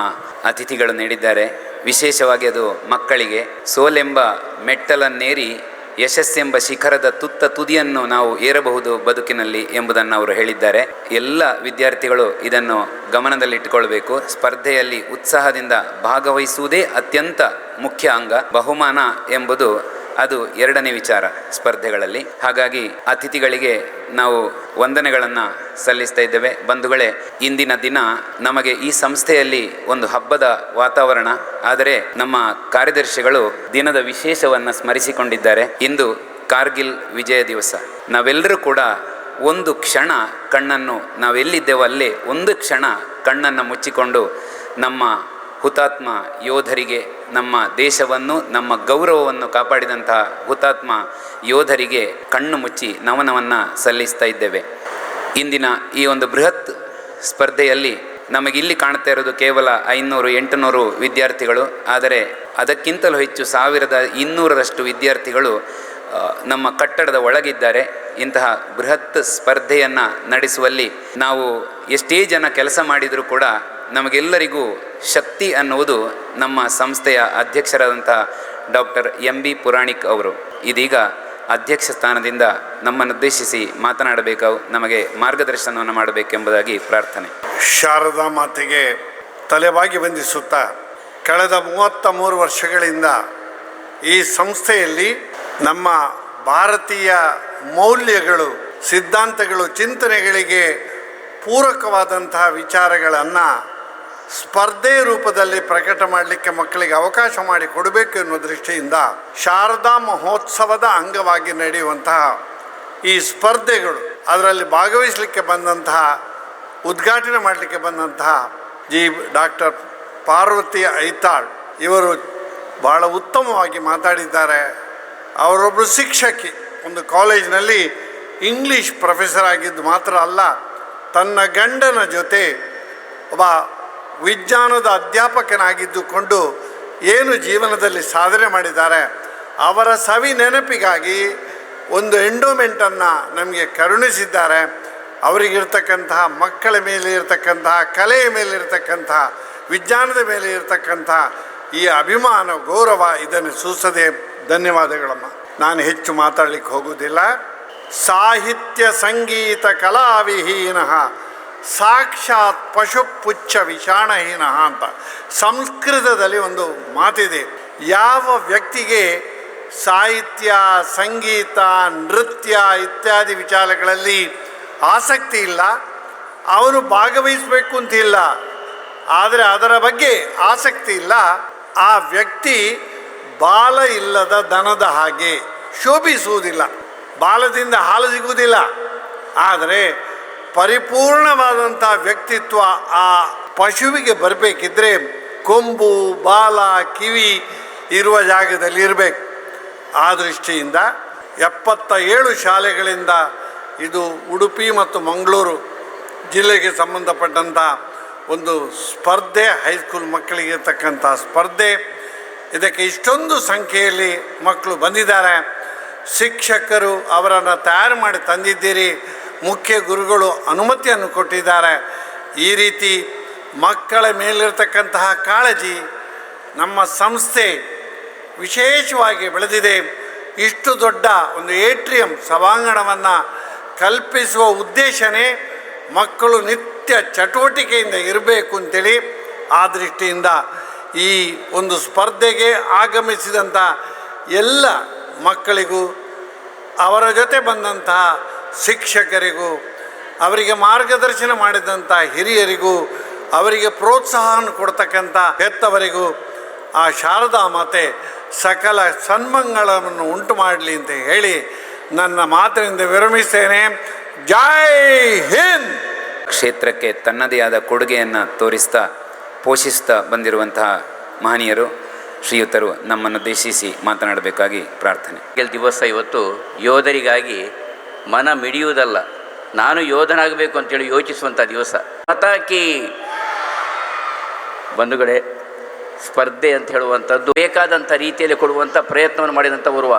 ಅತಿಥಿಗಳು ನೀಡಿದ್ದಾರೆ. ವಿಶೇಷವಾಗಿ ಅದು ಮಕ್ಕಳಿಗೆ ಸೋಲೆಂಬ ಮೆಟ್ಟಲನ್ನೇರಿ ಯಶಸ್ಸೆಂಬ ಶಿಖರದ ತುದಿಯನ್ನು ನಾವು ಏರಬಹುದು ಬದುಕಿನಲ್ಲಿ ಎಂಬುದನ್ನು ಅವರು ಹೇಳಿದ್ದಾರೆ. ಎಲ್ಲ ವಿದ್ಯಾರ್ಥಿಗಳು ಇದನ್ನು ಗಮನದಲ್ಲಿಟ್ಟುಕೊಳ್ಬೇಕು. ಸ್ಪರ್ಧೆಯಲ್ಲಿ ಉತ್ಸಾಹದಿಂದ ಭಾಗವಹಿಸುವುದೇ ಅತ್ಯಂತ ಮುಖ್ಯ ಅಂಗ. ಬಹುಮಾನ ಎಂಬುದು ಅದು ಎರಡನೇ ವಿಚಾರ ಸ್ಪರ್ಧೆಗಳಲ್ಲಿ. ಹಾಗಾಗಿ ಅತಿಥಿಗಳಿಗೆ ನಾವು ವಂದನೆಗಳನ್ನು ಸಲ್ಲಿಸ್ತಾ ಇದ್ದೇವೆ. ಬಂಧುಗಳೇ, ಇಂದಿನ ದಿನ ನಮಗೆ ಈ ಸಂಸ್ಥೆಯಲ್ಲಿ ಒಂದು ಹಬ್ಬದ ವಾತಾವರಣ. ಆದರೆ ನಮ್ಮ ಕಾರ್ಯದರ್ಶಿಗಳು ದಿನದ ವಿಶೇಷವನ್ನು ಸ್ಮರಿಸಿಕೊಂಡಿದ್ದಾರೆ. ಇಂದು ಕಾರ್ಗಿಲ್ ವಿಜಯ ದಿವಸ. ನಾವೆಲ್ಲರೂ ಕೂಡ ಒಂದು ಕ್ಷಣ ಕಣ್ಣನ್ನು, ನಾವೆಲ್ಲಿದ್ದೇವೋ ಅಲ್ಲೇ ಒಂದು ಕ್ಷಣ ಕಣ್ಣನ್ನು ಮುಚ್ಚಿಕೊಂಡು ನಮ್ಮ ಹುತಾತ್ಮ ಯೋಧರಿಗೆ, ನಮ್ಮ ದೇಶವನ್ನು, ನಮ್ಮ ಗೌರವವನ್ನು ಕಾಪಾಡಿದಂತಹ ಹುತಾತ್ಮ ಯೋಧರಿಗೆ ಕಣ್ಣು ಮುಚ್ಚಿ ನಮನವನ್ನು ಸಲ್ಲಿಸ್ತಾ ಇದ್ದೇವೆ. ಇಂದಿನ ಈ ಒಂದು ಬೃಹತ್ ಸ್ಪರ್ಧೆಯಲ್ಲಿ ನಮಗಿಲ್ಲಿ ಕಾಣ್ತಾ ಇರೋದು ಕೇವಲ 500-800 ವಿದ್ಯಾರ್ಥಿಗಳು. ಆದರೆ ಅದಕ್ಕಿಂತಲೂ ಹೆಚ್ಚು 1200ರಷ್ಟು ವಿದ್ಯಾರ್ಥಿಗಳು ನಮ್ಮ ಕಟ್ಟಡದ ಒಳಗಿದ್ದಾರೆ. ಇಂತಹ ಬೃಹತ್ ಸ್ಪರ್ಧೆಯನ್ನು ನಡೆಸುವಲ್ಲಿ ನಾವು ಎಷ್ಟೇ ಜನ ಕೆಲಸ ಮಾಡಿದರೂ ಕೂಡ ನಮಗೆಲ್ಲರಿಗೂ ಶಕ್ತಿ ಅನ್ನುವುದು ನಮ್ಮ ಸಂಸ್ಥೆಯ ಅಧ್ಯಕ್ಷರಾದಂಥ ಡಾಕ್ಟರ್ MB ಪುರಾಣಿಕ್ ಅವರು ಇದೀಗ ಅಧ್ಯಕ್ಷ ಸ್ಥಾನದಿಂದ ನಮ್ಮನ್ನುದ್ದೇಶಿಸಿ ಮಾತನಾಡಬೇಕು, ನಮಗೆ ಮಾರ್ಗದರ್ಶನವನ್ನು ಮಾಡಬೇಕೆಂಬುದಾಗಿ ಪ್ರಾರ್ಥನೆ. ಶಾರದಾ ಮಾತೆಗೆ ತಲೆಬಾಗಿ ವಂದಿಸುತ್ತಾ, ಕಳೆದ 33 ವರ್ಷಗಳಿಂದ ಈ ಸಂಸ್ಥೆಯಲ್ಲಿ ನಮ್ಮ ಭಾರತೀಯ ಮೌಲ್ಯಗಳು, ಸಿದ್ಧಾಂತಗಳು, ಚಿಂತನೆಗಳಿಗೆ ಪೂರಕವಾದಂತಹ ವಿಚಾರಗಳನ್ನು ಸ್ಪರ್ಧೆ ರೂಪದಲ್ಲಿ ಪ್ರಕಟ ಮಾಡಲಿಕ್ಕೆ ಮಕ್ಕಳಿಗೆ ಅವಕಾಶ ಮಾಡಿಕೊಡಬೇಕು ಎನ್ನುವ ದೃಷ್ಟಿಯಿಂದ ಶಾರದಾ ಮಹೋತ್ಸವದ ಅಂಗವಾಗಿ ನಡೆಯುವಂತಹ ಈ ಸ್ಪರ್ಧೆಗಳು, ಅದರಲ್ಲಿ ಭಾಗವಹಿಸಲಿಕ್ಕೆ ಬಂದಂತಹ, ಉದ್ಘಾಟನೆ ಮಾಡಲಿಕ್ಕೆ ಬಂದಂತಹ ಡಾಕ್ಟರ್ ಪಾರ್ವತಿ ಐತಾಳ್ ಇವರು ಬಹಳ ಉತ್ತಮವಾಗಿ ಮಾತಾಡಿದ್ದಾರೆ. ಅವರೊಬ್ಬರು ಶಿಕ್ಷಕಿ, ಒಂದು ಕಾಲೇಜಿನಲ್ಲಿ ಇಂಗ್ಲೀಷ್ ಪ್ರೊಫೆಸರ್ ಆಗಿದ್ದು ಮಾತ್ರ ಅಲ್ಲ, ತನ್ನ ಗಂಡನ ಜೊತೆ ಒಬ್ಬ ವಿಜ್ಞಾನದ ಅಧ್ಯಾಪಕನಾಗಿದ್ದುಕೊಂಡು ಏನು ಜೀವನದಲ್ಲಿ ಸಾಧನೆ ಮಾಡಿದ್ದಾರೆ, ಅವರ ಸವಿ ನೆನಪಿಗಾಗಿ ಒಂದು ಎಂಡೋಮೆಂಟನ್ನು ನಮಗೆ ಕರುಣಿಸಿದ್ದಾರೆ. ಅವರಿಗಿರ್ತಕ್ಕಂತಹ ಮಕ್ಕಳ ಮೇಲೆ ಇರತಕ್ಕಂತಹ, ಕಲೆಯ ಮೇಲೆ ಇರತಕ್ಕಂತಹ, ವಿಜ್ಞಾನದ ಮೇಲೆ ಇರತಕ್ಕಂತಹ ಈ ಅಭಿಮಾನ, ಗೌರವ ಇದನ್ನು ಸೂಸದೆ ಧನ್ಯವಾದಗಳಮ್ಮ. ನಾನು ಹೆಚ್ಚು ಮಾತಾಡಲಿಕ್ಕೆ ಹೋಗುವುದಿಲ್ಲ. ಸಾಹಿತ್ಯ ಸಂಗೀತ ಕಲಾವಿಹೀನ ಸಾಕ್ಷಾತ್ ಪಶುಪುಚ್ಛ ವಿಷಾಣಹೀನ ಅಂತ ಸಂಸ್ಕೃತದಲ್ಲಿ ಒಂದು ಮಾತಿದೆ. ಯಾವ ವ್ಯಕ್ತಿಗೆ ಸಾಹಿತ್ಯ, ಸಂಗೀತ, ನೃತ್ಯ ಇತ್ಯಾದಿ ವಿಚಾರಗಳಲ್ಲಿ ಆಸಕ್ತಿ ಇಲ್ಲ, ಅವನು ಭಾಗವಹಿಸಬೇಕು ಅಂತಿಲ್ಲ, ಆದರೆ ಅದರ ಬಗ್ಗೆ ಆಸಕ್ತಿ ಇಲ್ಲ, ಆ ವ್ಯಕ್ತಿ ಬಾಲ ಇಲ್ಲದ ದನದ ಹಾಗೆ ಶೋಭಿಸುವುದಿಲ್ಲ. ಬಾಲದಿಂದ ಹಾಲು ಸಿಗುವುದಿಲ್ಲ. ಆದರೆ ಪರಿಪೂರ್ಣವಾದಂಥ ವ್ಯಕ್ತಿತ್ವ ಆ ಪಶುವಿಗೆ ಬರಬೇಕಿದ್ರೆ ಕೊಂಬು, ಬಾಲ, ಕಿವಿ ಇರುವ ಜಾಗದಲ್ಲಿ ಇರಬೇಕು. ಆ ದೃಷ್ಟಿಯಿಂದ 77 ಶಾಲೆಗಳಿಂದ ಇದು ಉಡುಪಿ ಮತ್ತು ಮಂಗಳೂರು ಜಿಲ್ಲೆಗೆ ಸಂಬಂಧಪಟ್ಟಂಥ ಒಂದು ಸ್ಪರ್ಧೆ, ಹೈಸ್ಕೂಲ್ ಮಕ್ಕಳಿಗೆ ಇರ್ತಕ್ಕಂಥ ಸ್ಪರ್ಧೆ. ಇದಕ್ಕೆ ಇಷ್ಟೊಂದು ಸಂಖ್ಯೆಯಲ್ಲಿ ಮಕ್ಕಳು ಬಂದಿದ್ದಾರೆ. ಶಿಕ್ಷಕರು ಅವರನ್ನು ತಯಾರು ಮಾಡಿ ತಂದಿದ್ದೀರಿ, ಮುಖ್ಯ ಗುರುಗಳು ಅನುಮತಿಯನ್ನು ಕೊಟ್ಟಿದ್ದಾರೆ. ಈ ರೀತಿ ಮಕ್ಕಳ ಮೇಲಿರ್ತಕ್ಕಂತಹ ಕಾಳಜಿ ನಮ್ಮ ಸಂಸ್ಥೆ ವಿಶೇಷವಾಗಿ ಬೆಳೆದಿದೆ. ಇಷ್ಟು ದೊಡ್ಡ ಒಂದು ಏಟ್ರಿಯಂ ಸಭಾಂಗಣವನ್ನು ಕಲ್ಪಿಸುವ ಉದ್ದೇಶನೇ ಮಕ್ಕಳು ನಿತ್ಯ ಚಟುವಟಿಕೆಯಿಂದ ಇರಬೇಕು ಅಂತೇಳಿ. ಆ ದೃಷ್ಟಿಯಿಂದ ಈ ಒಂದು ಸ್ಪರ್ಧೆಗೆ ಆಗಮಿಸಿದಂಥ ಎಲ್ಲ ಮಕ್ಕಳಿಗೂ, ಅವರ ಜೊತೆ ಬಂದಂತಹ ಶಿಕ್ಷಕರಿಗೂ, ಅವರಿಗೆ ಮಾರ್ಗದರ್ಶನ ಮಾಡಿದಂಥ ಹಿರಿಯರಿಗೂ, ಅವರಿಗೆ ಪ್ರೋತ್ಸಾಹವನ್ನು ಕೊಡ್ತಕ್ಕಂಥ ಹೆತ್ತವರಿಗೂ ಆ ಶಾರದಾ ಮಾತೆ ಸಕಲ ಸನ್ಮಂಗಳವನ್ನು ಉಂಟು ಮಾಡಲಿ ಅಂತ ಹೇಳಿ ನನ್ನ ಮಾತಿನಿಂದ ವಿರಮಿಸ್ತೇನೆ. ಜೈ ಹಿಂದ್. ಕ್ಷೇತ್ರಕ್ಕೆ ತನ್ನದೇ ಆದ ಕೊಡುಗೆಯನ್ನು ತೋರಿಸ್ತಾ ಪೋಷಿಸ್ತಾ ಬಂದಿರುವಂತಹ ಮಹನೀಯರು ಶ್ರೀಯುತರು ನಮ್ಮನ್ನು ಉದ್ದೇಶಿಸಿ ಮಾತನಾಡಬೇಕಾಗಿ ಪ್ರಾರ್ಥನೆ. ದಿವಸ ಇವತ್ತು ಯೋಧರಿಗಾಗಿ ಮನ ಮಿಡಿಯುವುದಲ್ಲ, ನಾನು ಯೋಧನಾಗಬೇಕು ಅಂತೇಳಿ ಯೋಚಿಸುವಂಥ ದಿವಸ. ಮತಾಕಿ ಬಂಧುಗಳೇ, ಸ್ಪರ್ಧೆ ಅಂತ ಹೇಳುವಂಥದ್ದು ಬೇಕಾದಂಥ ರೀತಿಯಲ್ಲಿ ಕೊಡುವಂಥ ಪ್ರಯತ್ನವನ್ನು ಮಾಡಿದಂಥ ಓರ್ವ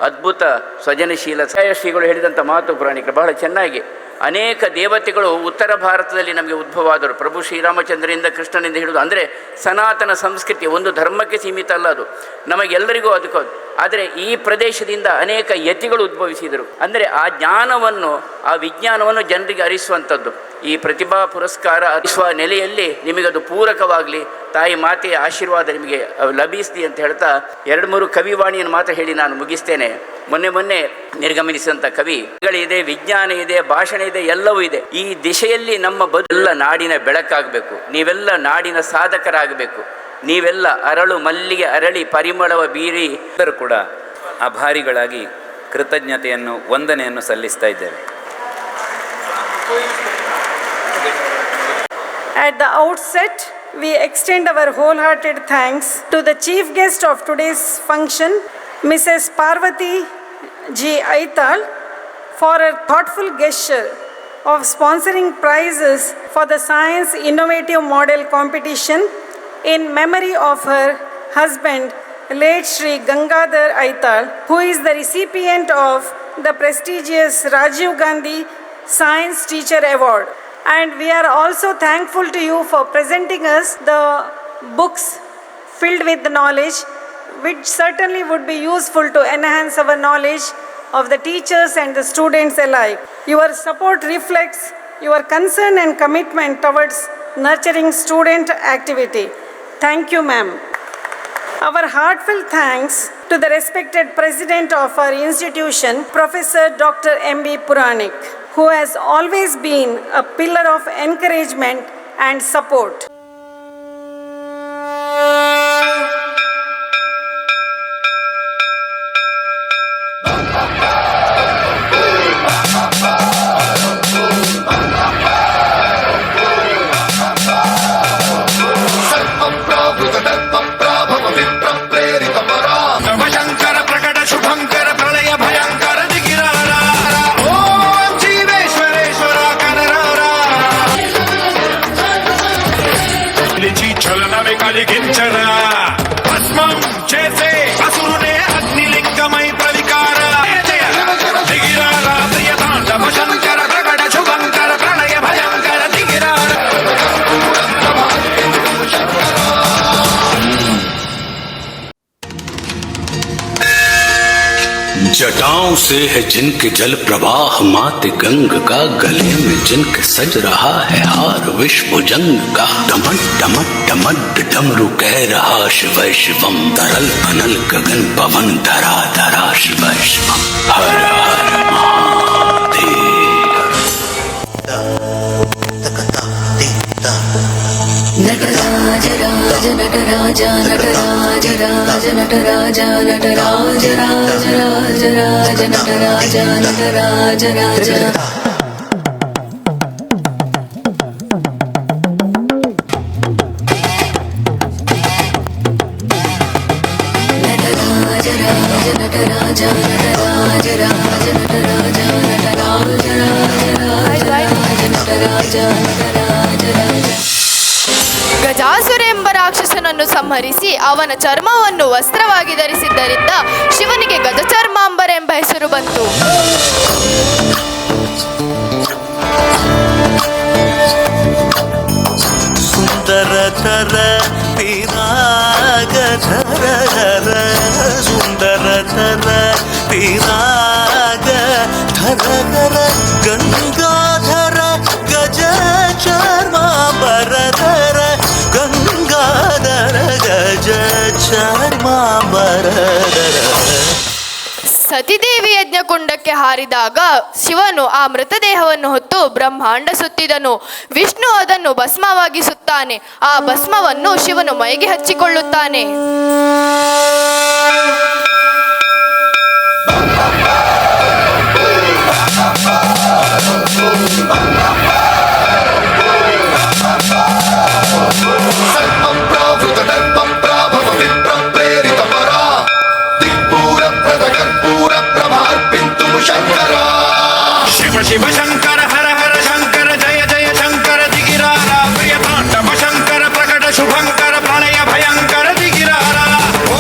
ಅದ್ಭುತ ಸ್ವಜನಶೀಲ ಶ್ರೀಗಳು ಹೇಳಿದಂಥ ಮಾತು ಪುರಾಣಿಕರು ಬಹಳ ಚೆನ್ನಾಗಿ. ಅನೇಕ ದೇವತೆಗಳು ಉತ್ತರ ಭಾರತದಲ್ಲಿ ನಮಗೆ ಉದ್ಭವವಾದರು. ಪ್ರಭು ಶ್ರೀರಾಮಚಂದ್ರನಿಂದ ಕೃಷ್ಣನಿಂದ ಹಿಡಿದು, ಅಂದರೆ ಸನಾತನ ಸಂಸ್ಕೃತಿ ಒಂದು ಧರ್ಮಕ್ಕೆ ಸೀಮಿತ ಅಲ್ಲ, ಅದು ನಮಗೆಲ್ಲರಿಗೂ ಅದಕ್ಕೂ. ಆದರೆ ಈ ಪ್ರದೇಶದಿಂದ ಅನೇಕ ಯತಿಗಳು ಉದ್ಭವಿಸಿದರು. ಅಂದರೆ ಆ ಜ್ಞಾನವನ್ನು, ಆ ವಿಜ್ಞಾನವನ್ನು ಜನರಿಗೆ ಅರಿಸುವಂಥದ್ದು. ಈ ಪ್ರತಿಭಾ ಪುರಸ್ಕಾರ ಅರಿಸುವ ನೆಲೆಯಲ್ಲಿ ನಿಮಗದು ಪೂರಕವಾಗಲಿ, ತಾಯಿ ಮಾತೆಯ ಆಶೀರ್ವಾದ ನಿಮಗೆ ಲಭಿಸಲಿ ಅಂತ ಹೇಳ್ತಾ 2-3 ಕವಿವಾಣಿಯನ್ನು ಮಾತ್ರ ಹೇಳಿ ನಾನು ಮುಗಿಸ್ತೇನೆ. ಮೊನ್ನೆ ನಿರ್ಗಮನಿಸಿದಂಥ ಕವಿಗಳಿದೆ, ವಿಜ್ಞಾನ ಇದೆ, ಭಾಷಣ ಇದೆ, ಎಲ್ಲವೂ ಇದೆ. ಈ ದಿಶೆಯಲ್ಲಿ ನಮ್ಮ ಬದುಕೆಲ್ಲ ನಾಡಿನ ಬೆಳಕಾಗಬೇಕು. ನೀವೆಲ್ಲ ನಾಡಿನ ಸಾಧಕರಾಗಬೇಕು. ನೀವೆಲ್ಲ ಅರಳು ಮಲ್ಲಿಗೆ ಅರಳಿ ಪರಿಮಳವ ಬೀರಿ ಎಲ್ಲರೂ ಕೂಡ ಆಭಾರಿಗಳಾಗಿ ಕೃತಜ್ಞತೆಯನ್ನು, ವಂದನೆಯನ್ನು ಸಲ್ಲಿಸ್ತಾ ಇದ್ದೇವೆ. At the outset, we extend our wholehearted thanks to the chief guest of today's function, Mrs. Parvati G. Aital, for her thoughtful gesture of sponsoring prizes for the Science Innovative Model Competition in memory of her husband, late Shri Gangadhar Aital, who is the recipient of the prestigious Rajiv Gandhi Science Teacher Award. And we are also thankful to you for presenting us the books filled with knowledge, which certainly would be useful to enhance our knowledge of the teachers and the students alike. Your support reflects your concern and commitment towards nurturing student activity. Thank you, ma'am. Our heartfelt thanks to the respected president of our institution, Professor Dr. M.B. Puranik, who has always been a pillar of encouragement and support. जटाओं से है जिनके जल प्रवाह, मात गंग का गले में जिनके सज रहा है हार विश्व जंग का। डमट डमट डमट डमरू कह रहा शिव शिवम, तरल अनल गगन पवन धरा धरा शिव शिवम। हर हर महादेव। नटराज राज नटराज नटराज राज नटराज नटराज राज राज राज नटराज नटराज राज। नटराज राज नटराज नटराज राज नटराज नटराज राज राज नटराज नटराज राज। ಗಜಾಸುರ ಎಂಬ ರಾಕ್ಷಸ ರಾಕ್ಷಸನನ್ನು ಸಂಹರಿಸಿ ಅವನ ಚರ್ಮವನ್ನು ವಸ್ತ್ರವಾಗಿ ಧರಿಸಿದ್ದರಿಂದ ಶಿವನಿಗೆ ಗಜಚರ್ಮಾಂಬರ ಎಂಬ ಹೆಸರು ಬಂತು. ಸುಂದರತರ ಪಿರಾಗ ಧರ ಸುಂದರತರ ಪಿರಾಗ ಧರ ಗಂಗಾಧರ ಗಜ ಚರ್ಮಾಂಬರಧರ ಗಂಗಾಧರ ಗಜ ಚರ್ಮಾಂಬರಧರ. ಸತಿದೇವಿ ಯಜ್ಞಕುಂಡಕ್ಕೆ ಹಾರಿದಾಗ ಶಿವನು ಆ ಮೃತದೇಹವನ್ನು ಹೊತ್ತು ಬ್ರಹ್ಮಾಂಡ ಸುತ್ತಿದನು. ವಿಷ್ಣು ಅದನ್ನು ಭಸ್ಮವಾಗಿಸುತ್ತಾನೆ. ಆ ಭಸ್ಮವನ್ನು ಶಿವನು ಮೈಗೆ ಹಚ್ಚಿಕೊಳ್ಳುತ್ತಾನೆ. ಶಿವ ಶಿವ ಶಂಕರ ಹರ ಹರ ಶಂಕರ ಜಯ ಜಯ ಶಂಕರ ದಿಗಿರಾರ ಪ್ರಿಯ ತಾಂಡವ ಶಂಕರ ಪ್ರಕಟ ಶುಭಂಕರ ಪ್ರಳಯ ಭಯಂಕರ ದಿಗಿರಾರ.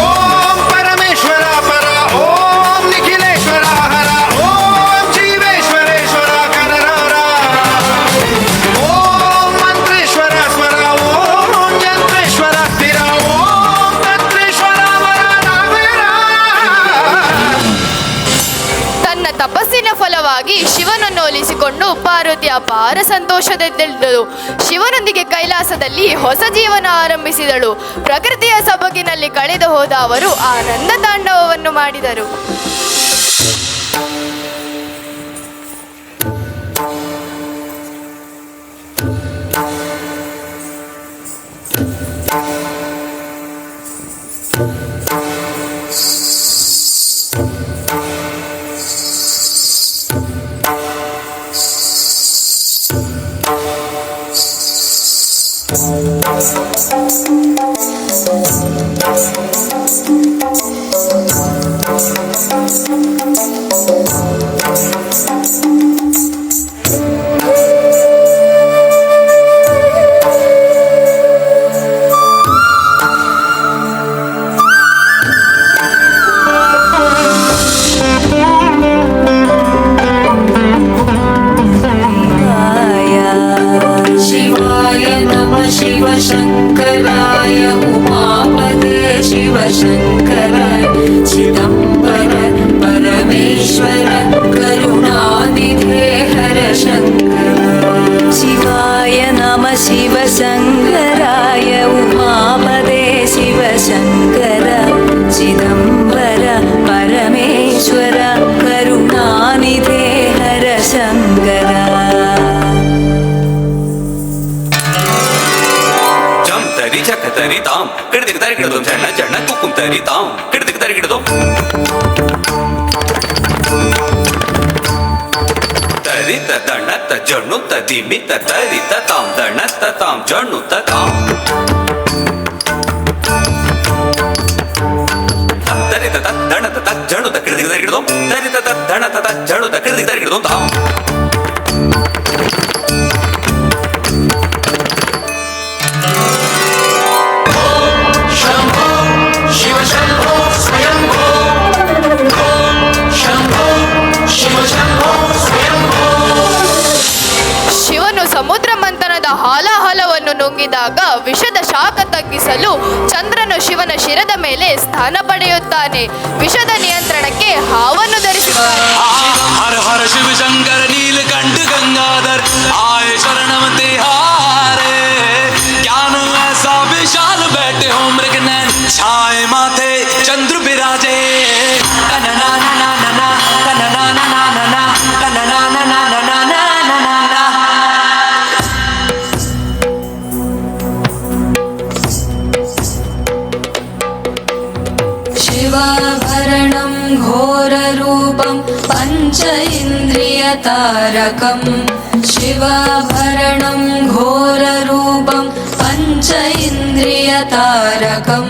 ಓಂ ಪರಮೇಶ್ವರ ಪರ ಓಂ ನಿಖಿಲೇಶ್ವರ ಹರ ಓಂ ಜೀವೇಶ್ವರೇಶ್ವರ ಕರರಾರ ಓಂ ಮಂತ್ರೇಶ್ವರ ಸ್ವರ ಓಂ ಯಂತ್ರೇಶ್ವರ ಸ್ಥಿರ ಓಂ ತತ್ರೇಶ್ವರ ವರ ನಾವೇರ. ತನ್ನ ತಪಸ್ಸಿನ ಫಲವಾಗಿ ಶಿವನನ್ನು ಒಲಿಸಿಕೊಂಡು ಪಾರ್ವತಿ ಅಪಾರ ಸಂತೋಷದಲ್ಲಿದ್ದಳು. ಶಿವನೊಂದಿಗೆ ಕೈಲಾಸದಲ್ಲಿ ಹೊಸ ಜೀವನ ಆರಂಭಿಸಿದಳು. ಪ್ರಕೃತಿಯ ಸೊಬಗಿನಲ್ಲಿ ಕಳೆದು ಹೋದ ಅವರು ಆನಂದ ತಾಂಡವವನ್ನು ಮಾಡಿದರು. शिवाय नमः शिव शङ्कराय उमापते शिव शङ्कराय चिदम्बर परमेश्वर करुणानिधे हर शङ्कर. शिवाय नमः शिव शङ्कराय उमापते शिव शङ्कर चिदम्बर परमेश्वर करुणानिधे हर शङ्कर. ತರಿ ಚಕ ತರಿ ತಾಂ ಕಿಡದಿಗ ತರಿ ಕಿಡದು ಜಣ್ಣ ಜಣ್ಣ ಕುಕ್ಕುಂ ತರಿ ತಾಂ ಕಿಡದಿಗ ತರಿ ಕಿಡದು ತರಿ ತ ದಣ್ಣ ತ ಜಣ್ಣು ತ ದಿಮಿ ತ ತರಿ ತ ತಾಂ ದಣ್ಣ ತ ತಾಂ ಜಣ್ಣು ತ ತಾಂ ತರಿ ತ ದಣ್ಣ ತ ಜಣ್ಣು ತ ಕಿಡದಿಗ ತರಿ ಕಿಡದು ತರಿ ತ ದಣ್ಣ ತ ಜಣ್ಣು ತ ಕಿಡದಿಗ ತರಿ ಕಿಡದು ತಾಂ. ಶಿವನು ಸಮುದ್ರ ಮಂಥನದ ಹಾಲಾಹಲವನ್ನು ನುಂಗಿದಾಗ ವಿಷದ ಶಾಖ ತಗ್ಗಿಸಲು ಚಂದ್ರನು ಶಿವನ ಶಿರದ ಮೇಲೆ ಸ್ಥಾನ ಪಡೆಯುತ್ತಾನೆ. ವಿಷದ ನಿಯಂತ್ರಣಕ್ಕೆ ಹಾವನ್ನು ಧರಿಸುತ್ತಾನೆ. हर हर शिव शंकर नीलकंठ गंगाधर आए शरणम तिहारे ज्ञान ऐसा विशाल बैठे हो मृगनयन छाए माथे चंद्र विराजे कनना ना ना ना ना कनना ना ना ना ना कनना ना ना ना ना ना ना ना. शिवाभरणं घोररूपं पञ्च इन्द्रियतारकं. शिवाभरणं घोररूपं पञ्च इन्द्रियतारकं.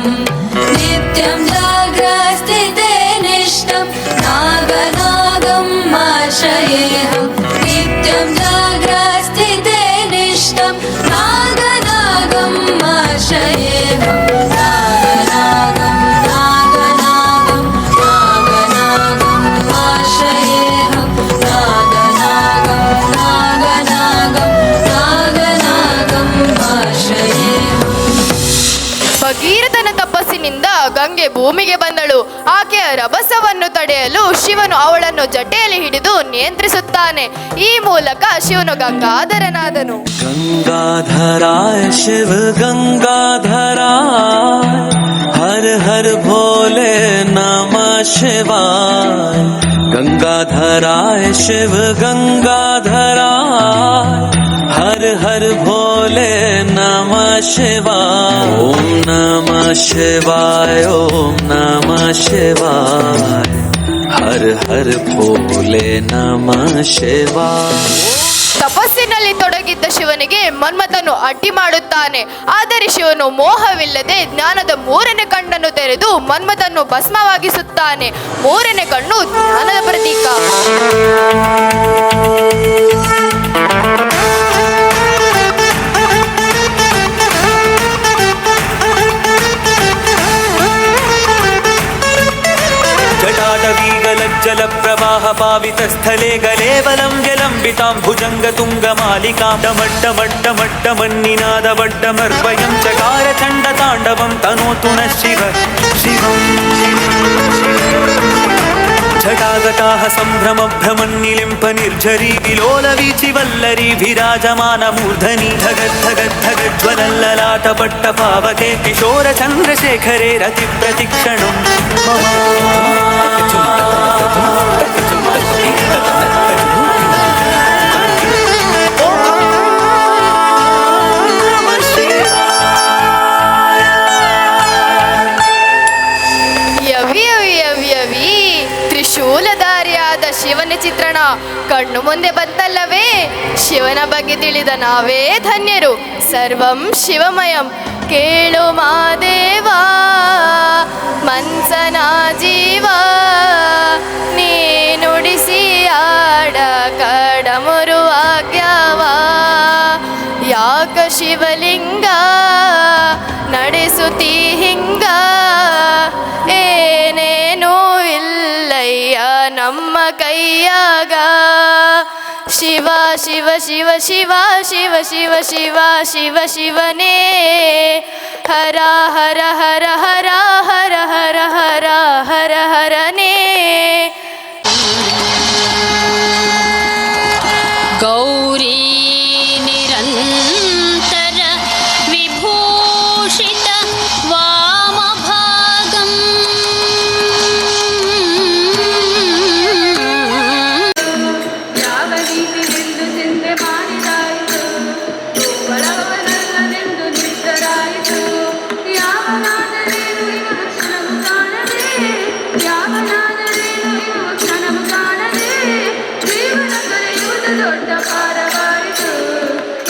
नित्यं जाग्रस्थिते निष्ठं नागनागम् आश्रयेऽहं. नित्यं जाग्रस्थिते निष्ठं नागनागम् आश्रयेऽहं. ಭೂಮಿಗೆ ಬಂದಳು. ಆಕೆಯ ರಭಸವನ್ನು ತಡೆಯಲು ಶಿವನು ಅವಳನ್ನು ಜಟೆಯಲ್ಲಿ ಹಿಡಿದು ನಿಯಂತ್ರಿಸುತ್ತಾನೆ. ಈ ಮೂಲಕ ಶಿವನು ಗಂಗಾಧರನಾದನು. ಗಂಗಾಧರಾಯ ಶಿವ ಗಂಗಾಧರಾಯ ಹರ ಹರ ಭೋಲೆ ನಮಃ ಶಿವಾಯ. ಗಂಗಾಧರಾಯ ಶಿವ ಗಂಗಾಧರಾಯ ಹರ ಹರ ಭೋಲೆ ನಮಃ ಶಿವಾಯ. ಓಂ ನಮಃ ಶಿವಾಯ ಓಂ ನಮಃ ಶಿವಾಯ ಹರ ಹರ ಭೋಲೆ ನಮಃ ಶಿವಾಯ. ತಪಸ್ಸಿನಲ್ಲಿ ತೊಡಗಿದ್ದ ಶಿವನಿಗೆ ಮನ್ಮಥನು ಅಡ್ಡಿ ಮಾಡುತ್ತಾನೆ. ಆದರೆ ಶಿವನು ಮೋಹವಿಲ್ಲದೆ ಜ್ಞಾನದ ಮೂರನೇ ಕಣ್ಣನ್ನು ತೆರೆದು ಮನ್ಮಥನ್ನು ಭಸ್ಮವಾಗಿಸುತ್ತಾನೆ. ಮೂರನೇ ಕಣ್ಣು ಜ್ಞಾನದ ಪ್ರತೀಕ. ಜಲ ಪ್ರವಾಹ ಪಾವಿತ ಸ್ಥಳೇ ಗಲೇವಲಂ ಜಲಂಬಿತಾಂ ಭುಜಂಗ ತುಂಗ ಮಾಲಿಕಾಂ ಡಮಡ್ಡ ಮಡ್ಡ ಮಡ್ಡ ಮನ್ನಿನಾದ ಬಡ್ಡ ಮರ್ವಯಂ ಚಕಾರ ಚಂಡ ತಾಂಡವಂ ತನೋತು ನ ಶಿವ ಶಿವಂ. ಝಟಾಗಟಾಹ ಸಂಭ್ರಮ ಭ್ರಮನ್ನಿಲಿಂಪ ನಿರ್ಝರಿ ವಿಲೋಲ ವೀಚಿ ವಲ್ಲರಿ ವಿರಾಜಮಾನ ಮೂರ್ಧನಿ ಧಗದ್ ಧಗದ್ ಧಗಜ್ವಲಲ್ಲಲಾಟ ಪಟ್ಟ ಪಾವಕೆ ಕಿಶೋರ ಚಂದ್ರಶೇಖರೇ ರತಿ ಪ್ರತಿಕ್ಷಣಂ. ತ್ರಿಶೂಲಧಾರಿಯಾದ ಶಿವನ ಚಿತ್ರಣ ಕಣ್ಣು ಮುಂದೆ ಬಂತಲ್ಲವೇ? ಶಿವನ ಬಗ್ಗೆ ತಿಳಿದ ನಾವೇ ಧನ್ಯರು. ಸರ್ವಂ ಶಿವಮಯಂ ಕೇಳು ಮಾದೇವ ಮನ್ಸನ ಜೀವ ನೀ ನುಡಿಸಿ ಆಡ ಕಡಮುರುವಾಗ್ಯವ. ಯಾಕ ಶಿವಲಿಂಗ ನಡೆಸುತ್ತಿ ಹಿಂಗ ಏನೇನೂ ಇಲ್ಲಯ್ಯ ನಮ್ಮ ಕೈಯಾಗ. ಶಿವ ಶಿವ ಶಿವ ಶಿವ ಶಿವ ಶಿವ ಶಿವ ಶಿವ ಶಿವನೇ ಹರ ಹರ ಹರ ಹರ ಹರ ಹರ ಹರ ಹರ ಹರನೇ. ಗೌರಿ ನಿರಂತರ ವಿಭೂಷಿತ ವಾಮಭಾಗಂ ಯಾವ ರೀತಿಯೆಂದು ಚಿಂತೆ ಮಾಡಿದಾಯಿತು ಬಲವನಲ್ಲದೆಂದು ನಿಷ್ಠರಾಯಿತು. ಯಾವನಾದರೇನು ಇವ ಕ್ಷಣವು ಕಾಣದೆ ಯಾವನಾದರೇನು ಇವ ಕ್ಷಣವು ಕಾಣದೆ ಜೀವನ ಕಳೆಯುವುದು ದೊಡ್ಡ ಭಾರವಾಯಿತು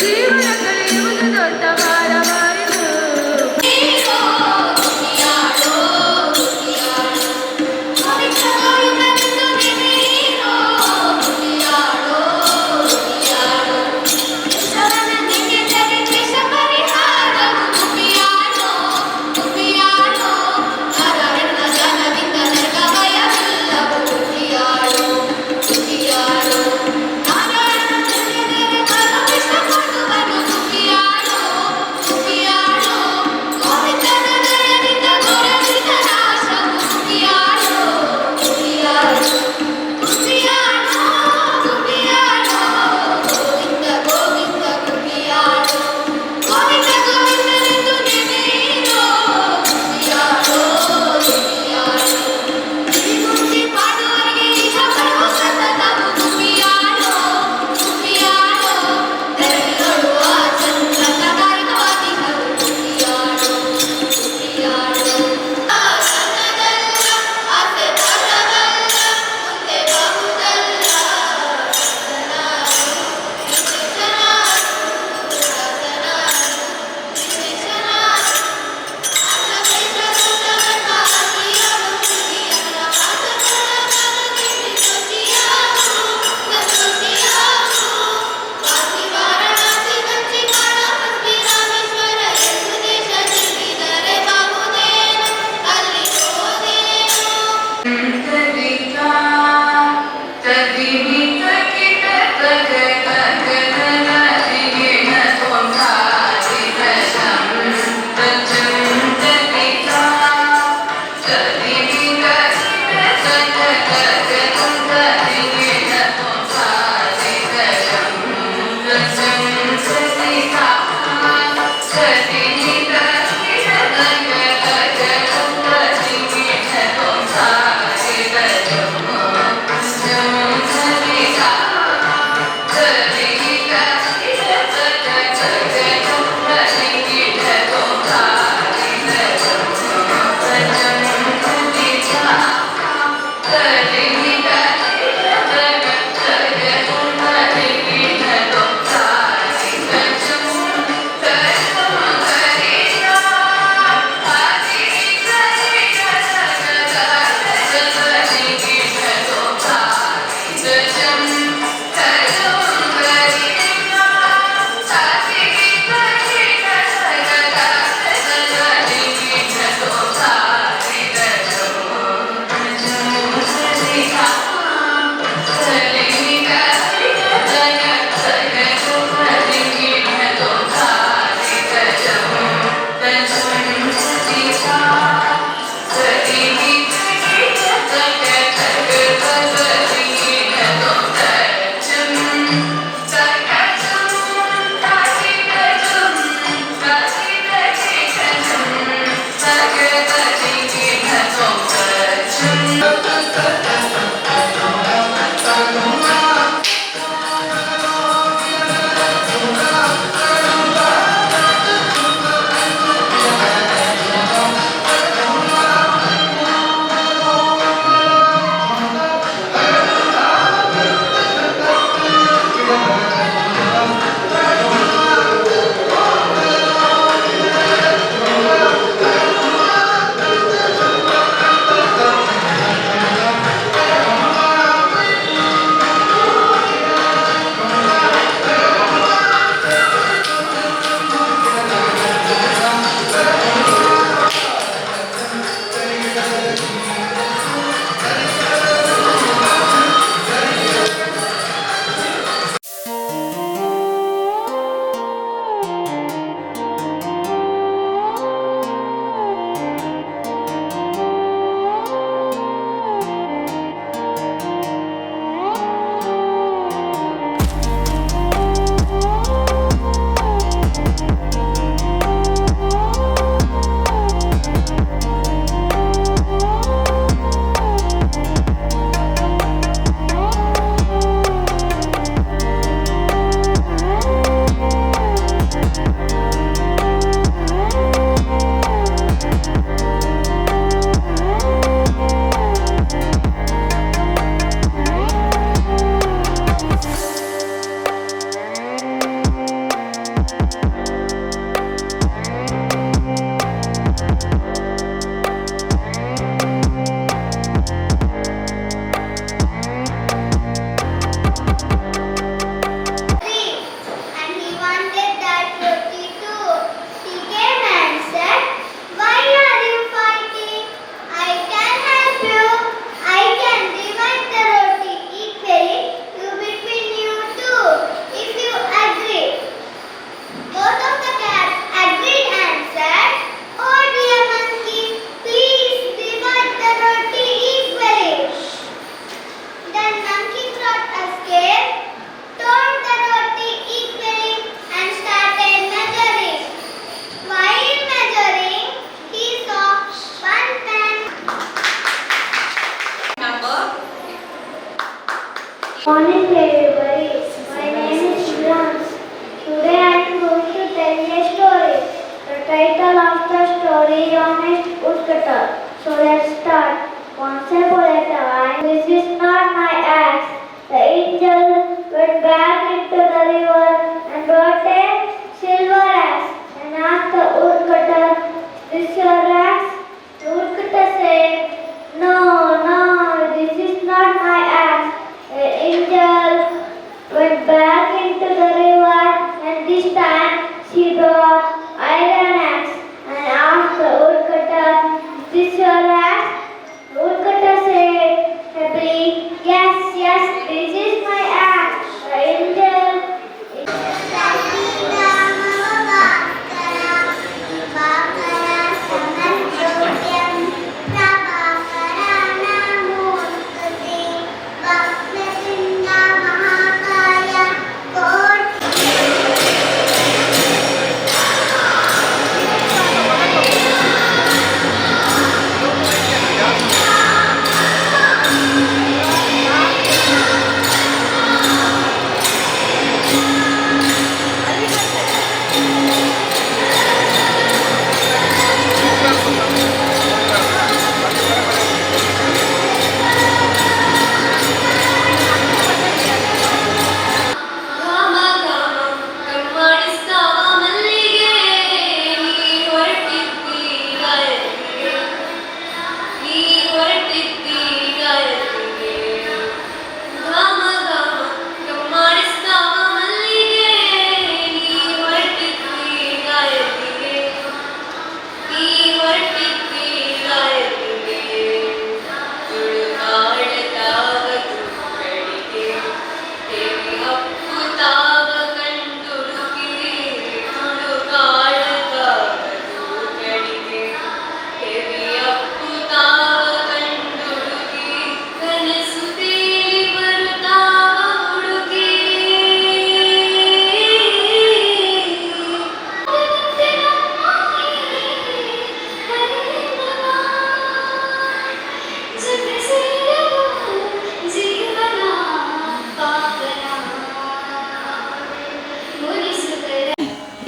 ಜೀವನ ಕಳೆಯುವುದು ದೊಡ್ಡ ಭಾರವಾಯಿತು.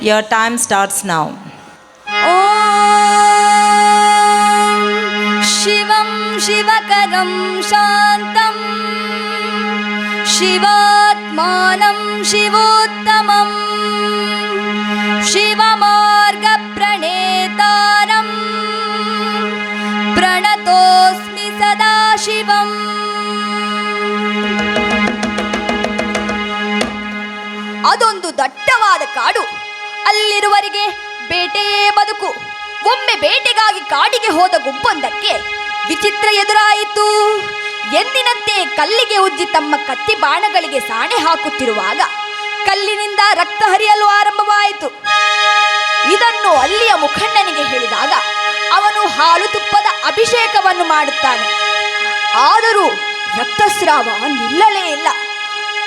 Your time starts now. शिवं शिवकरं शान्तं शिवात्मानं शिवोत्तमं शिवमार्गप्रणेतारं प्रणतोऽस्मि सदा शिवम्. ಅದೊಂದು ದಟ್ಟವಾದ ಕಾಡು. ಅಲ್ಲಿರುವವರಿಗೆ ಬೇಟೆಯೇ ಬದುಕು. ಒಮ್ಮೆ ಬೇಟೆಗಾಗಿ ಕಾಡಿಗೆ ಹೋದ ಗುಂಪೊಂದಕ್ಕೆ ವಿಚಿತ್ರ ಎದುರಾಯಿತು. ಎಂದಿನಂತೆ ಕಲ್ಲಿಗೆ ಉಜ್ಜಿ ತಮ್ಮ ಕತ್ತಿ ಬಾಣಗಳಿಗೆ ಸಾಣೆ ಹಾಕುತ್ತಿರುವಾಗ ಕಲ್ಲಿನಿಂದ ರಕ್ತ ಹರಿಯಲು ಆರಂಭವಾಯಿತು. ಇದನ್ನು ಅಲ್ಲಿಯ ಮುಖಂಡನಿಗೆ ಹೇಳಿದಾಗ ಅವನು ಹಾಲು ತುಪ್ಪದ ಅಭಿಷೇಕವನ್ನು ಮಾಡುತ್ತಾನೆ. ಆದರೂ ರಕ್ತಸ್ರಾವ ನಿಲ್ಲಲೇ ಇಲ್ಲ.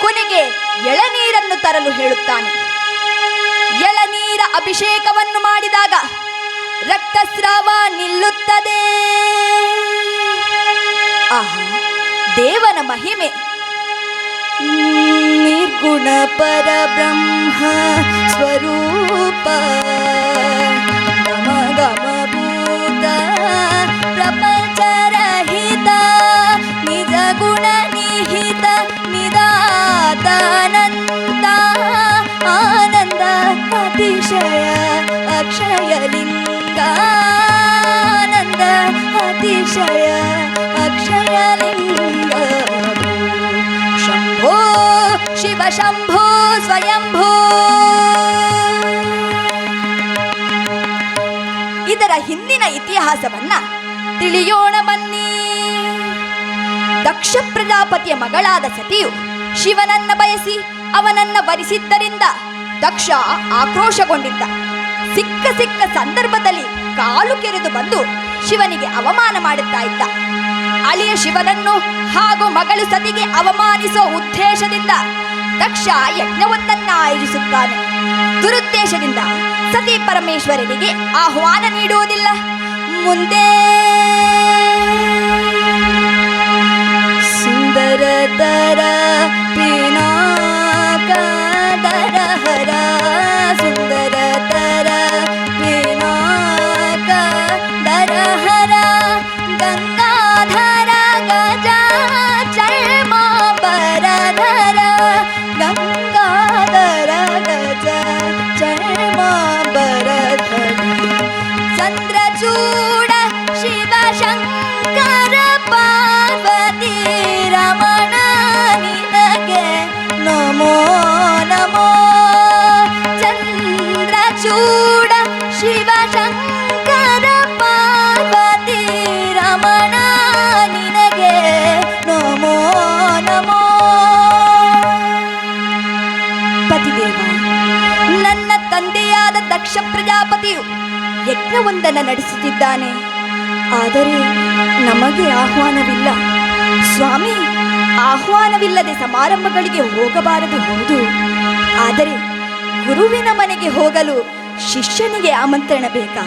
ಕೊನೆಗೆ ಎಳನೀರನ್ನು ತರಲು ಹೇಳುತ್ತಾನೆ. ಎಳನೀರ ಅಭಿಷೇಕವನ್ನು ಮಾಡಿದಾಗ ರಕ್ತಸ್ರಾವ ನಿಲ್ಲುತ್ತದೆ. ಆಹಾ, ದೇವನ ಮಹಿಮೆ! ನಿರ್ಗುಣ ಪರಬ್ರಹ್ಮ ಸ್ವರೂಪ ಗಮಗಮಭೂತ ಪ್ರಪಂಚರಹಿತ ನಿಜ ಗುಣ ನಿಹಿತ ನಿದಾತಾನಂದ ಆನಂದ ಅತಿಶಯ ಅಕ್ಷಯಲಿಂಗ ಆನಂದ ಅತಿಶಯ ಅಕ್ಷಯಲಿಂಗ ಶಂಭೋ ಶಿವ ಶಂಭೋ ಸ್ವಯಂಭೋ. ಇದರ ಹಿಂದಿನ ಇತಿಹಾಸವನ್ನ ತಿಳಿಯೋಣ ಬನ್ನಿ. ದಕ್ಷ ಪ್ರಜಾಪತಿಯ ಮಗಳಾದ ಸತಿಯು ಶಿವನನ್ನ ಬಯಸಿ ಅವನನ್ನ ವರಿಸಿದ್ದರಿಂದ ದಕ್ಷ ಆಕ್ರೋಶಗೊಂಡಿದ್ದ. ಸಿಕ್ಕ ಸಂದರ್ಭದಲ್ಲಿ ಕಾಲು ಕೆರೆದು ಬಂದು ಶಿವನಿಗೆ ಅವಮಾನ ಮಾಡುತ್ತಾ ಇದ್ದ. ಅಳಿಯ ಶಿವನನ್ನು ಹಾಗೂ ಮಗಳು ಸತಿಗೆ ಅವಮಾನಿಸೋ ಉದ್ದೇಶದಿಂದ ದಕ್ಷ ಯಜ್ಞವೊಂದನ್ನ ಆಯೋಜಿಸುತ್ತಾನೆ. ದುರುದ್ದೇಶದಿಂದ ಸತಿ ಪರಮೇಶ್ವರನಿಗೆ ಆಹ್ವಾನ ನೀಡುವುದಿಲ್ಲ. ಮುಂದೆ ಸುಂದರತರ ಪಿನಾಕದರ ಹರ ಸುಂದರತರ ಪಿನಾಕದರ ಹರ ಗಂಗಾಧರ ಗಜ ಚರ್ಮಾಂಬರಧರ ಗಂಗಾಧರ ಗಜ ಚರ್ಮಾಂಬರಧರ ಚಂದ್ರಚೂಡ ಶಿವ ಶಂಕರ ಪಾರ್ವತಿ ರಮಣ ನಿನಗೆ ನಮೋ ನಮೋ. ಚಂದ್ರಚೂಡ ಶಿವ ಶಂಕರ ಪಾರ್ವತಿ ರಮಣ ನಿನಗೆ ನಮೋ ನಮೋ. ಪತಿದೇವ, ನನ್ನ ತಂದೆಯಾದ ದಕ್ಷ ಪ್ರಜಾಪತಿಯು ಯಜ್ಞವೊಂದನ್ನು ನಡೆಸುತ್ತಿದ್ದಾನೆ. ಆದರೆ ನಮಗೆ ಆಹ್ವಾನವಿಲ್ಲ. ಸ್ವಾಮಿ, ಆಹ್ವಾನವಿಲ್ಲದೆ ಸಮಾರಂಭಗಳಿಗೆ ಹೋಗಬಾರದು ಹೌದು. ಆದರೆ ಗುರುವಿನ ಮನೆಗೆ ಹೋಗಲು ಶಿಷ್ಯನಿಗೆ ಆಮಂತ್ರಣ ಬೇಕಾ?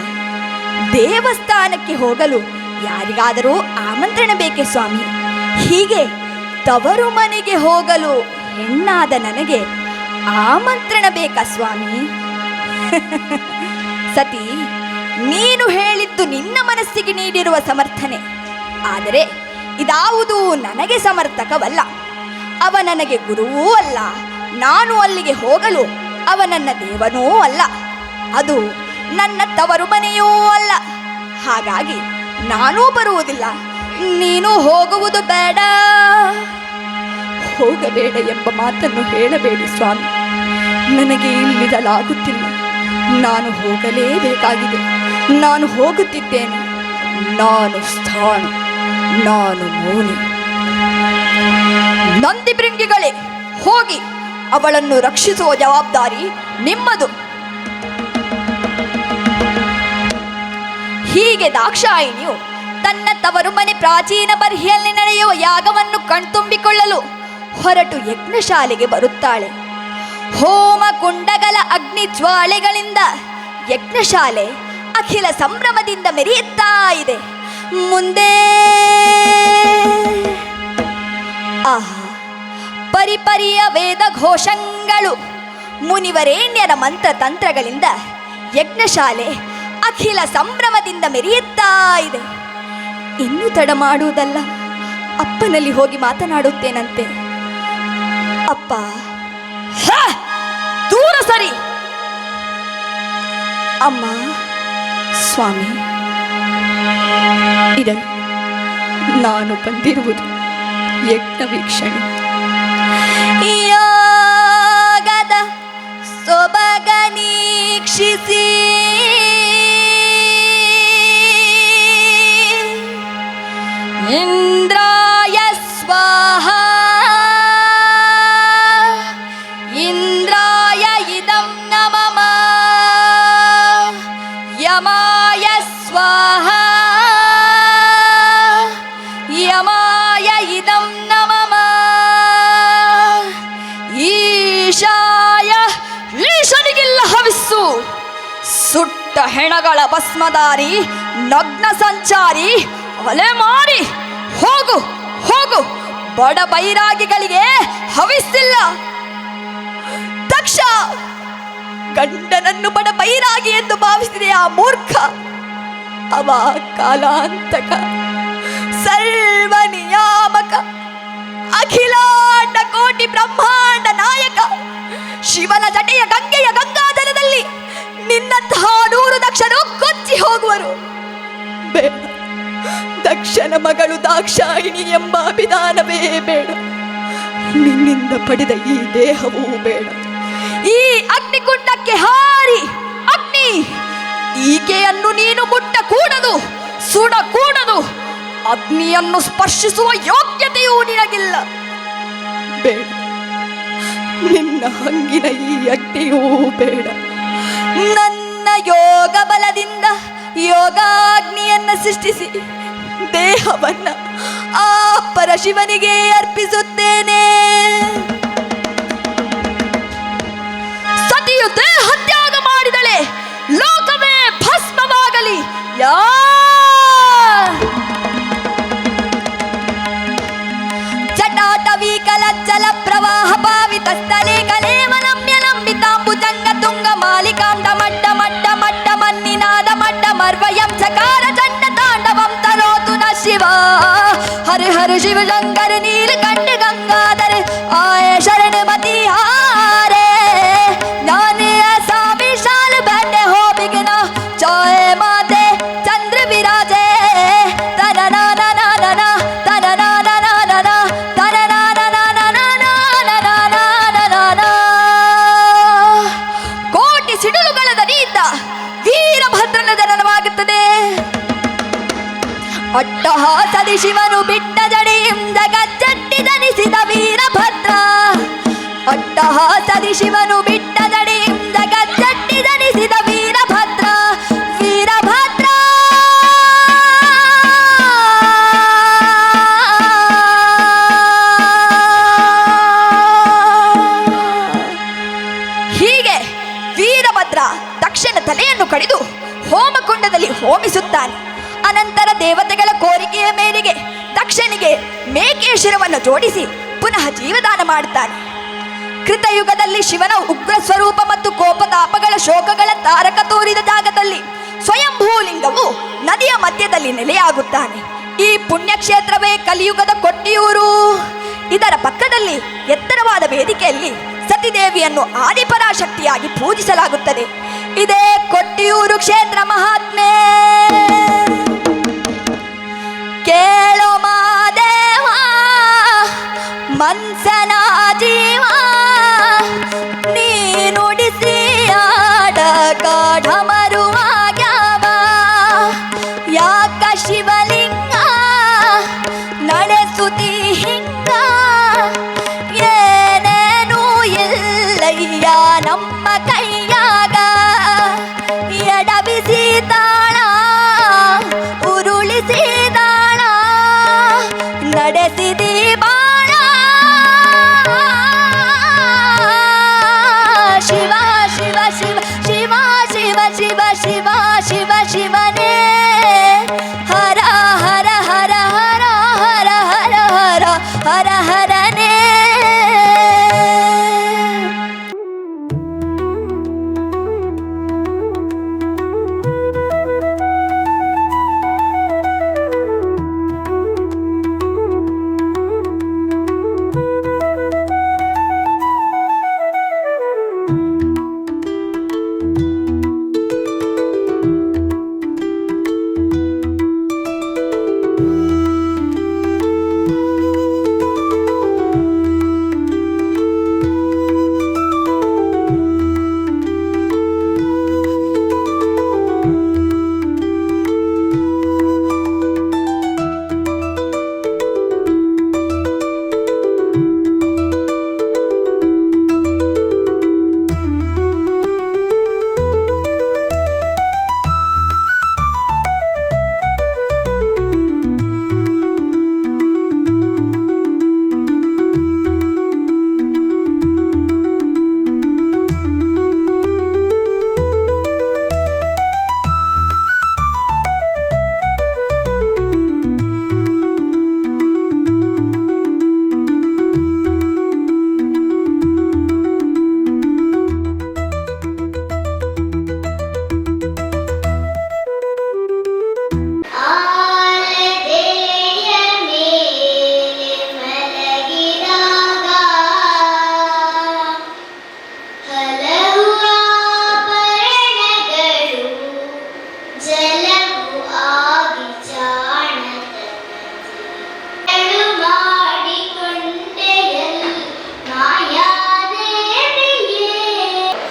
ದೇವಸ್ಥಾನಕ್ಕೆ ಹೋಗಲು ಯಾರಿಗಾದರೂ ಆಮಂತ್ರಣ ಬೇಕೇ ಸ್ವಾಮಿ? ಹೀಗೆ ತವರು ಮನೆಗೆ ಹೋಗಲು ಹೆಣ್ಣಾದ ನನಗೆ ಆಮಂತ್ರಣ ಬೇಕಾ ಸ್ವಾಮಿ? ಸತಿ, ನೀನು ಹೇಳಿದ್ದು ನಿನ್ನ ಮನಸ್ಸಿಗೆ ನೀಡಿರುವ ಸಮರ್ಥನೆ. ಆದರೆ ಇದಾವುದು ನನಗೆ ಸಮರ್ಥಕವಲ್ಲ. ಅವ ನನಗೆ ಗುರುವೂ ಅಲ್ಲ. ನಾನು ಅಲ್ಲಿಗೆ ಹೋಗಲು ಅವ ನನ್ನ ದೇವನೂ ಅಲ್ಲ. ಅದು ನನ್ನ ತವರು ಮನೆಯೂ ಅಲ್ಲ. ಹಾಗಾಗಿ ನಾನೂ ಬರುವುದಿಲ್ಲ. ನೀನು ಹೋಗುವುದು ಬೇಡ. ಹೋಗಬೇಡ ಎಂಬ ಮಾತನ್ನು ಹೇಳಬೇಡಿ ಸ್ವಾಮಿ. ನನಗೆ ಇಲ್ಲಿರಲಾಗುತ್ತಿಲ್ಲ. ನಾನು ಹೋಗಲೇಬೇಕಾಗಿದೆ. ನಾನು ಹೋಗುತ್ತಿದ್ದೇನೆ. ನಾನು ಸ್ಥಾನ, ನಾನು ಮೌನಿ. ನಂದಿಭೃಂಗಿಗಳೇ, ಹೋಗಿ ಅವಳನ್ನು ರಕ್ಷಿಸುವ ಜವಾಬ್ದಾರಿ ನಿಮ್ಮದು. ಹೀಗೆ ದಾಕ್ಷಾಯಿಣಿಯು ತನ್ನ ತವರು ಮನೆ ಪ್ರಾಚೀನ ಬರ್ಹಿಯಲ್ಲಿ ನಡೆಯುವ ಯಾಗವನ್ನು ಕಣ್ತುಂಬಿಕೊಳ್ಳಲು ಹೊರಟು ಯಜ್ಞಶಾಲೆಗೆ ಬರುತ್ತಾಳೆ. ಹೋಮ ಕುಂಡಗಳ ಅಗ್ನಿ ಜ್ವಾಲೆಗಳಿಂದ ಯಜ್ಞಶಾಲೆ ಅಖಿಲ ಸಂಭ್ರಮದಿಂದ ಮೆರೆಯುತ್ತಾ ಇದೆ. ಮುಂದೆ ಆಹಾ, ಪರಿಪರಿಯ ವೇದ ಘೋಷಗಳು ಮುನಿವರೇಣ್ಯರ ಮಂತ್ರ ತಂತ್ರಗಳಿಂದ ಯಜ್ಞಶಾಲೆ ಅಖಿಲ ಸಂಭ್ರಮದಿಂದ ಮೆರೆಯುತ್ತಾ ಇದೆ. ಇನ್ನೂ ತಡ ಮಾಡುವುದಲ್ಲ, ಅಪ್ಪನಲ್ಲಿ ಹೋಗಿ ಮಾತನಾಡುತ್ತೇನಂತೆ. ಅಪ್ಪ, ದೂರ ಸರಿ. ಅಮ್ಮ, ಸ್ವಾಮಿ, ಇದನ್ನು ನಾನು ಬಂದಿರುವುದು ಯಜ್ಞ ವೀಕ್ಷಣೆ. ಯಾಗದ ಸೊಬಗ ನೀಕ್ಷಿಸಿ ಇಂದ್ರಾಯ ಸ್ವಾಹ ಇಂದ್ರಾಯ ಇದಂ ನಮಃ ಯಮಾಯ ಸ್ವಾಹ ಯಮಾಯ ಇದಂ ನಮಃ ಈಶಾಯ ಈಶನಿಗಿಲ್ಲ ಹವಿಸ್ಸು. ಸುಟ್ಟ ಹೆಣಗಳ ಭಸ್ಮಧಾರಿ ನಗ್ನ ಸಂಚಾರಿ ಅಲೆಮಾರಿ ಹೋಗು ಹೋಗು, ಬಡ ಬೈರಾಗಿಗಳಿಗೆ ಹವಿಸ್ಸಿಲ್ಲ. ದಕ್ಷ ಗಂಡನನ್ನು ಬಡ ಬೈರಾಗಿ ಎಂದು ಭಾವಿಸಿದೆ ಆ ಮೂರ್ಖ. ಅವ ಕಾಲಾಂತಕ, ಸರ್ವ ನಿಯಾಮಕ, ಅಖಿಲಾಂಡ ಕೋಟಿ ಬ್ರಹ್ಮಾಂಡ ನಾಯಕ, ಶಿವನ ಜಟೆಯ ಗಂಗೆಯ ಗಂಗಾಧರದಲ್ಲಿ ನಿನ್ನಂತಹ 100 ದಕ್ಷರು ಕೊಚ್ಚಿ ಹೋಗುವರು. ಬೇಡ, ದಕ್ಷನ ಮಗಳು ದಾಕ್ಷಾಯಿಣಿ ಎಂಬ ಅಭಿಧಾನವೇ ಬೇಡ. ನಿನ್ನಿಂದ ಪಡೆದ ಈ ದೇಹವೂ ಬೇಡ. ಈ ಅಗ್ನಿಕುಂಡಕ್ಕೆ ಹಾರಿ ಅಗ್ನಿ, ಈಕೆಯನ್ನು ನೀನು ಮುಟ್ಟಕೂಡದು, ಸುಡಕೂಡದು. ಅಗ್ನಿಯನ್ನು ಸ್ಪರ್ಶಿಸುವ ಯೋಗ್ಯತೆಯೂ ನಿನಗಿಲ್ಲ. ಬೇಡ, ನಿನ್ನ ಹಂಗಿನ ಈ ಅಗ್ನಿಯೂ ಬೇಡ. ನನ್ನ ಯೋಗ ಬಲದಿಂದ ಯೋಗಾಗ್ನಿಯನ್ನು ಸೃಷ್ಟಿಸಿ ದೇಹವನ್ನ ಆ ಪರಶಿವನಿಗೆ ಅರ್ಪಿಸುತ್ತೇನೆ. ಸತಿಯು ದೇಹ ತ್ಯಾಗ ಮಾಡಿದಳೆ, ಲೋಕವೇ ಭಸ್ಮವಾಗಲಿ. ಜಟಾಟವಿ ಕಲಜ್ಜಲ ಪ್ರವಾಹ ಪಾವಿತ ಸ್ಥಳೇ ಕಲೇವನಮ್ಯ ನಂಬಿತಾಂಬುಜಂಗ ತುಂಗ ಮಾಲಿಕಾಂತ ಮಡ್ಡ ಮಡ್ಡ ಮಡ್ಡ ಮನ್ನಿನಾದ ಮಡ್ಡ ಮರ್ವಯಂ ಚಕಾರ ಚಂಡ ತಾಂಡವಂ ತನೋತು ನ ಶಿವ. ಹರ ಹರ ಶಿವ ಶಂಕರ ನೀಲಕಂಠ ಗಂಗಾಧರ ಆಯ ಶರಣ ಮತಿ ಹಾರೆ. ಜ್ಞಾನಿ ऐसा विशाल बैठे हो बिघ्न चाहे माते चंद्र विराजे. तनना ना ना ना ना तनना ना ना ना ना तनना ना ना ना ना ना ना ना ना. ಕೋಟಿ ಸಿಡಿಲುಗಳ ದನಿಯಿಂದ ವೀರಭದ್ರನ ಜನನವಾಗುತ್ತದೆ. ಅಟ್ಟಹಾಸದಿ ಶಿವನು ಬಿಟ್ಟ ಜಡಿಯಿಂದ ಗಜ್ಜಟ್ಟಿ ಧರಿಸಿದ ವೀರಭದ್ರ. ಅಟ್ಟಹಾಸದಿ ಶಿವನು ಬಿಟ್ಟ ಜಡಿಯಿಂದ ಗಜ್ಜಟ್ಟಿ ಧರಿಸಿದ ವೀರಭದ್ರ. ವೀರಭದ್ರ ಹೀಗೆ ವೀರಭದ್ರ ದಕ್ಷನ ತಲೆಯನ್ನು ಕಡಿದು ಹೋಮಕುಂಡದಲ್ಲಿ ಹೋಮಿಸುತ್ತಾನೆ. ಅನಂತರ ದೇವತೆಗಳ ಕೋರಿಕೆಯ ಮೇರೆಗೆ ದಕ್ಷನಿಗೆ ಮೇಕೆಯ ಶಿರವನ್ನು ಜೋಡಿಸಿ ಪುನಃ ಜೀವದಾನ ಮಾಡುತ್ತಾನೆ. ಕೃತಯುಗದಲ್ಲಿ ಶಿವನ ಉಗ್ರ ಸ್ವರೂಪ ಮತ್ತು ಕೋಪತಾಪಗಳ ಶೋಕಗಳ ತಾರಕ ತೋರಿದ ಜಾಗದಲ್ಲಿ ಸ್ವಯಂಭೂಲಿಂಗವು ನದಿಯ ಮಧ್ಯದಲ್ಲಿ ನೆಲೆಯಾಗುತ್ತಾನೆ. ಈ ಪುಣ್ಯಕ್ಷೇತ್ರವೇ ಕಲಿಯುಗದ ಕೊಟ್ಟಿಯೂರು. ಇದರ ಪಕ್ಕದಲ್ಲಿ ಎತ್ತರವಾದ ವೇದಿಕೆಯಲ್ಲಿ ಸತಿದೇವಿಯನ್ನು ಆದಿಪರಾಶಕ್ತಿಯಾಗಿ ಪೂಜಿಸಲಾಗುತ್ತದೆ. ಇದೇ ಕೊಟ್ಟಿಯೂರು ಕ್ಷೇತ್ರ ಮಹಾತ್ಮೆ. ಕೇಳೋ ಮಾದೇವ ಮನ್ಸನ ಜೀವ, ನೀನುಡಿಸಿ ಆಡ ಕಾಢಮರುವಾಗ್ಯಾವ. ಯಾಕ ಶಿವಲಿಂಗ ನಡೆಸುತ್ತಿ ಹಿಂಗ, ಏನೇನೂ ಇಲ್ಲಯ್ಯ ನಮ್ಮ ಕೈಯಾಗ. ಎಡಬಿಸಿ ತಾಳ ಉರುಳಿಸಿ ತಾಳ ನಡೆಸಿದಿ ಬಾಳ. ಶಿವ ಶಿವ ಶಿವ ಶಿವ ಶಿವ ಶಿವ ಶಿವ ಶಿವ ಶಿವನೇ. ಹರ ಹರ ಹರ ಹರ ಹರ ಹರ ಹರ ಹರ ಹರನೇ.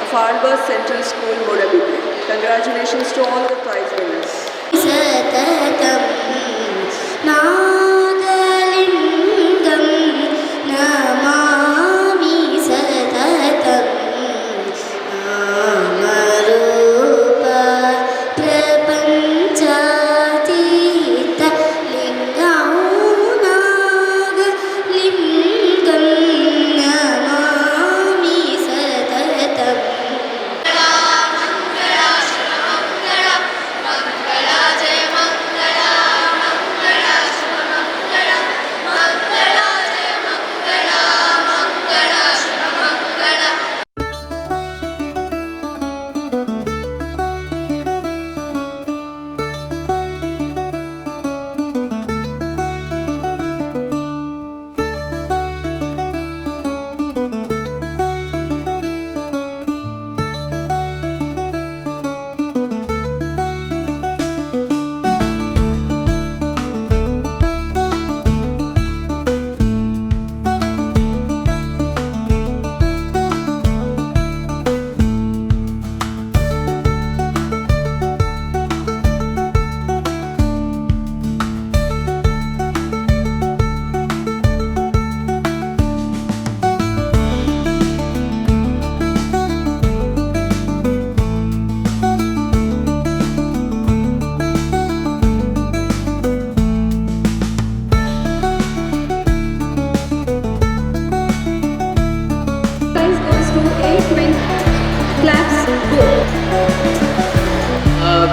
of Albers Central School, Modabide. Congratulations to all the prize winners.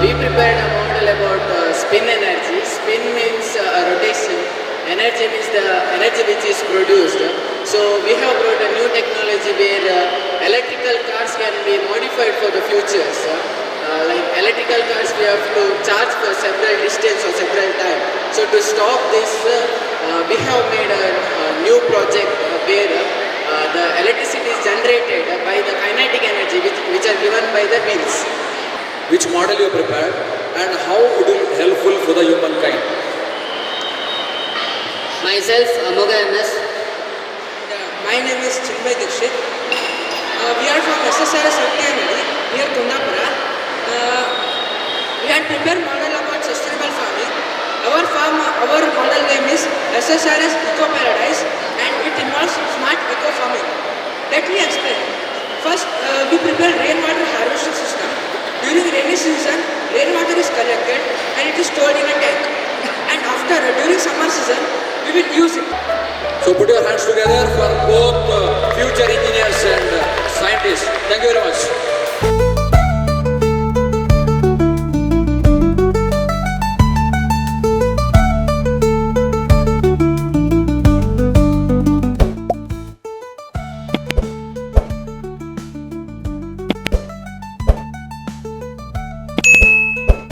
We prepared a model about spin energy. Spin means rotation. Energy means the energy which is produced. So we have brought a new technology where electrical cars can be modified for the futures. Like electrical cars, we have to charge for several distance or several time. So to stop this, we have made a new project where the electricity is generated by the kinetic energy which are given by the wheels. Which model you prepared and how it will be helpful for the humankind? Myself, Amoga MS. My name is Chinmay Dikshit. We are from SSRS Satyanadi, near Kundapura. We had prepared model about sustainable farming. Our model name is SSRS Eco Paradise and it involves smart eco farming. Let me explain. First, we prepare rainwater harvesting system. During rainy season, rainwater is collected and it is stored in a tank. And after, during summer season, we will use it. So put your hands together for both future engineers and scientists. Thank you very much.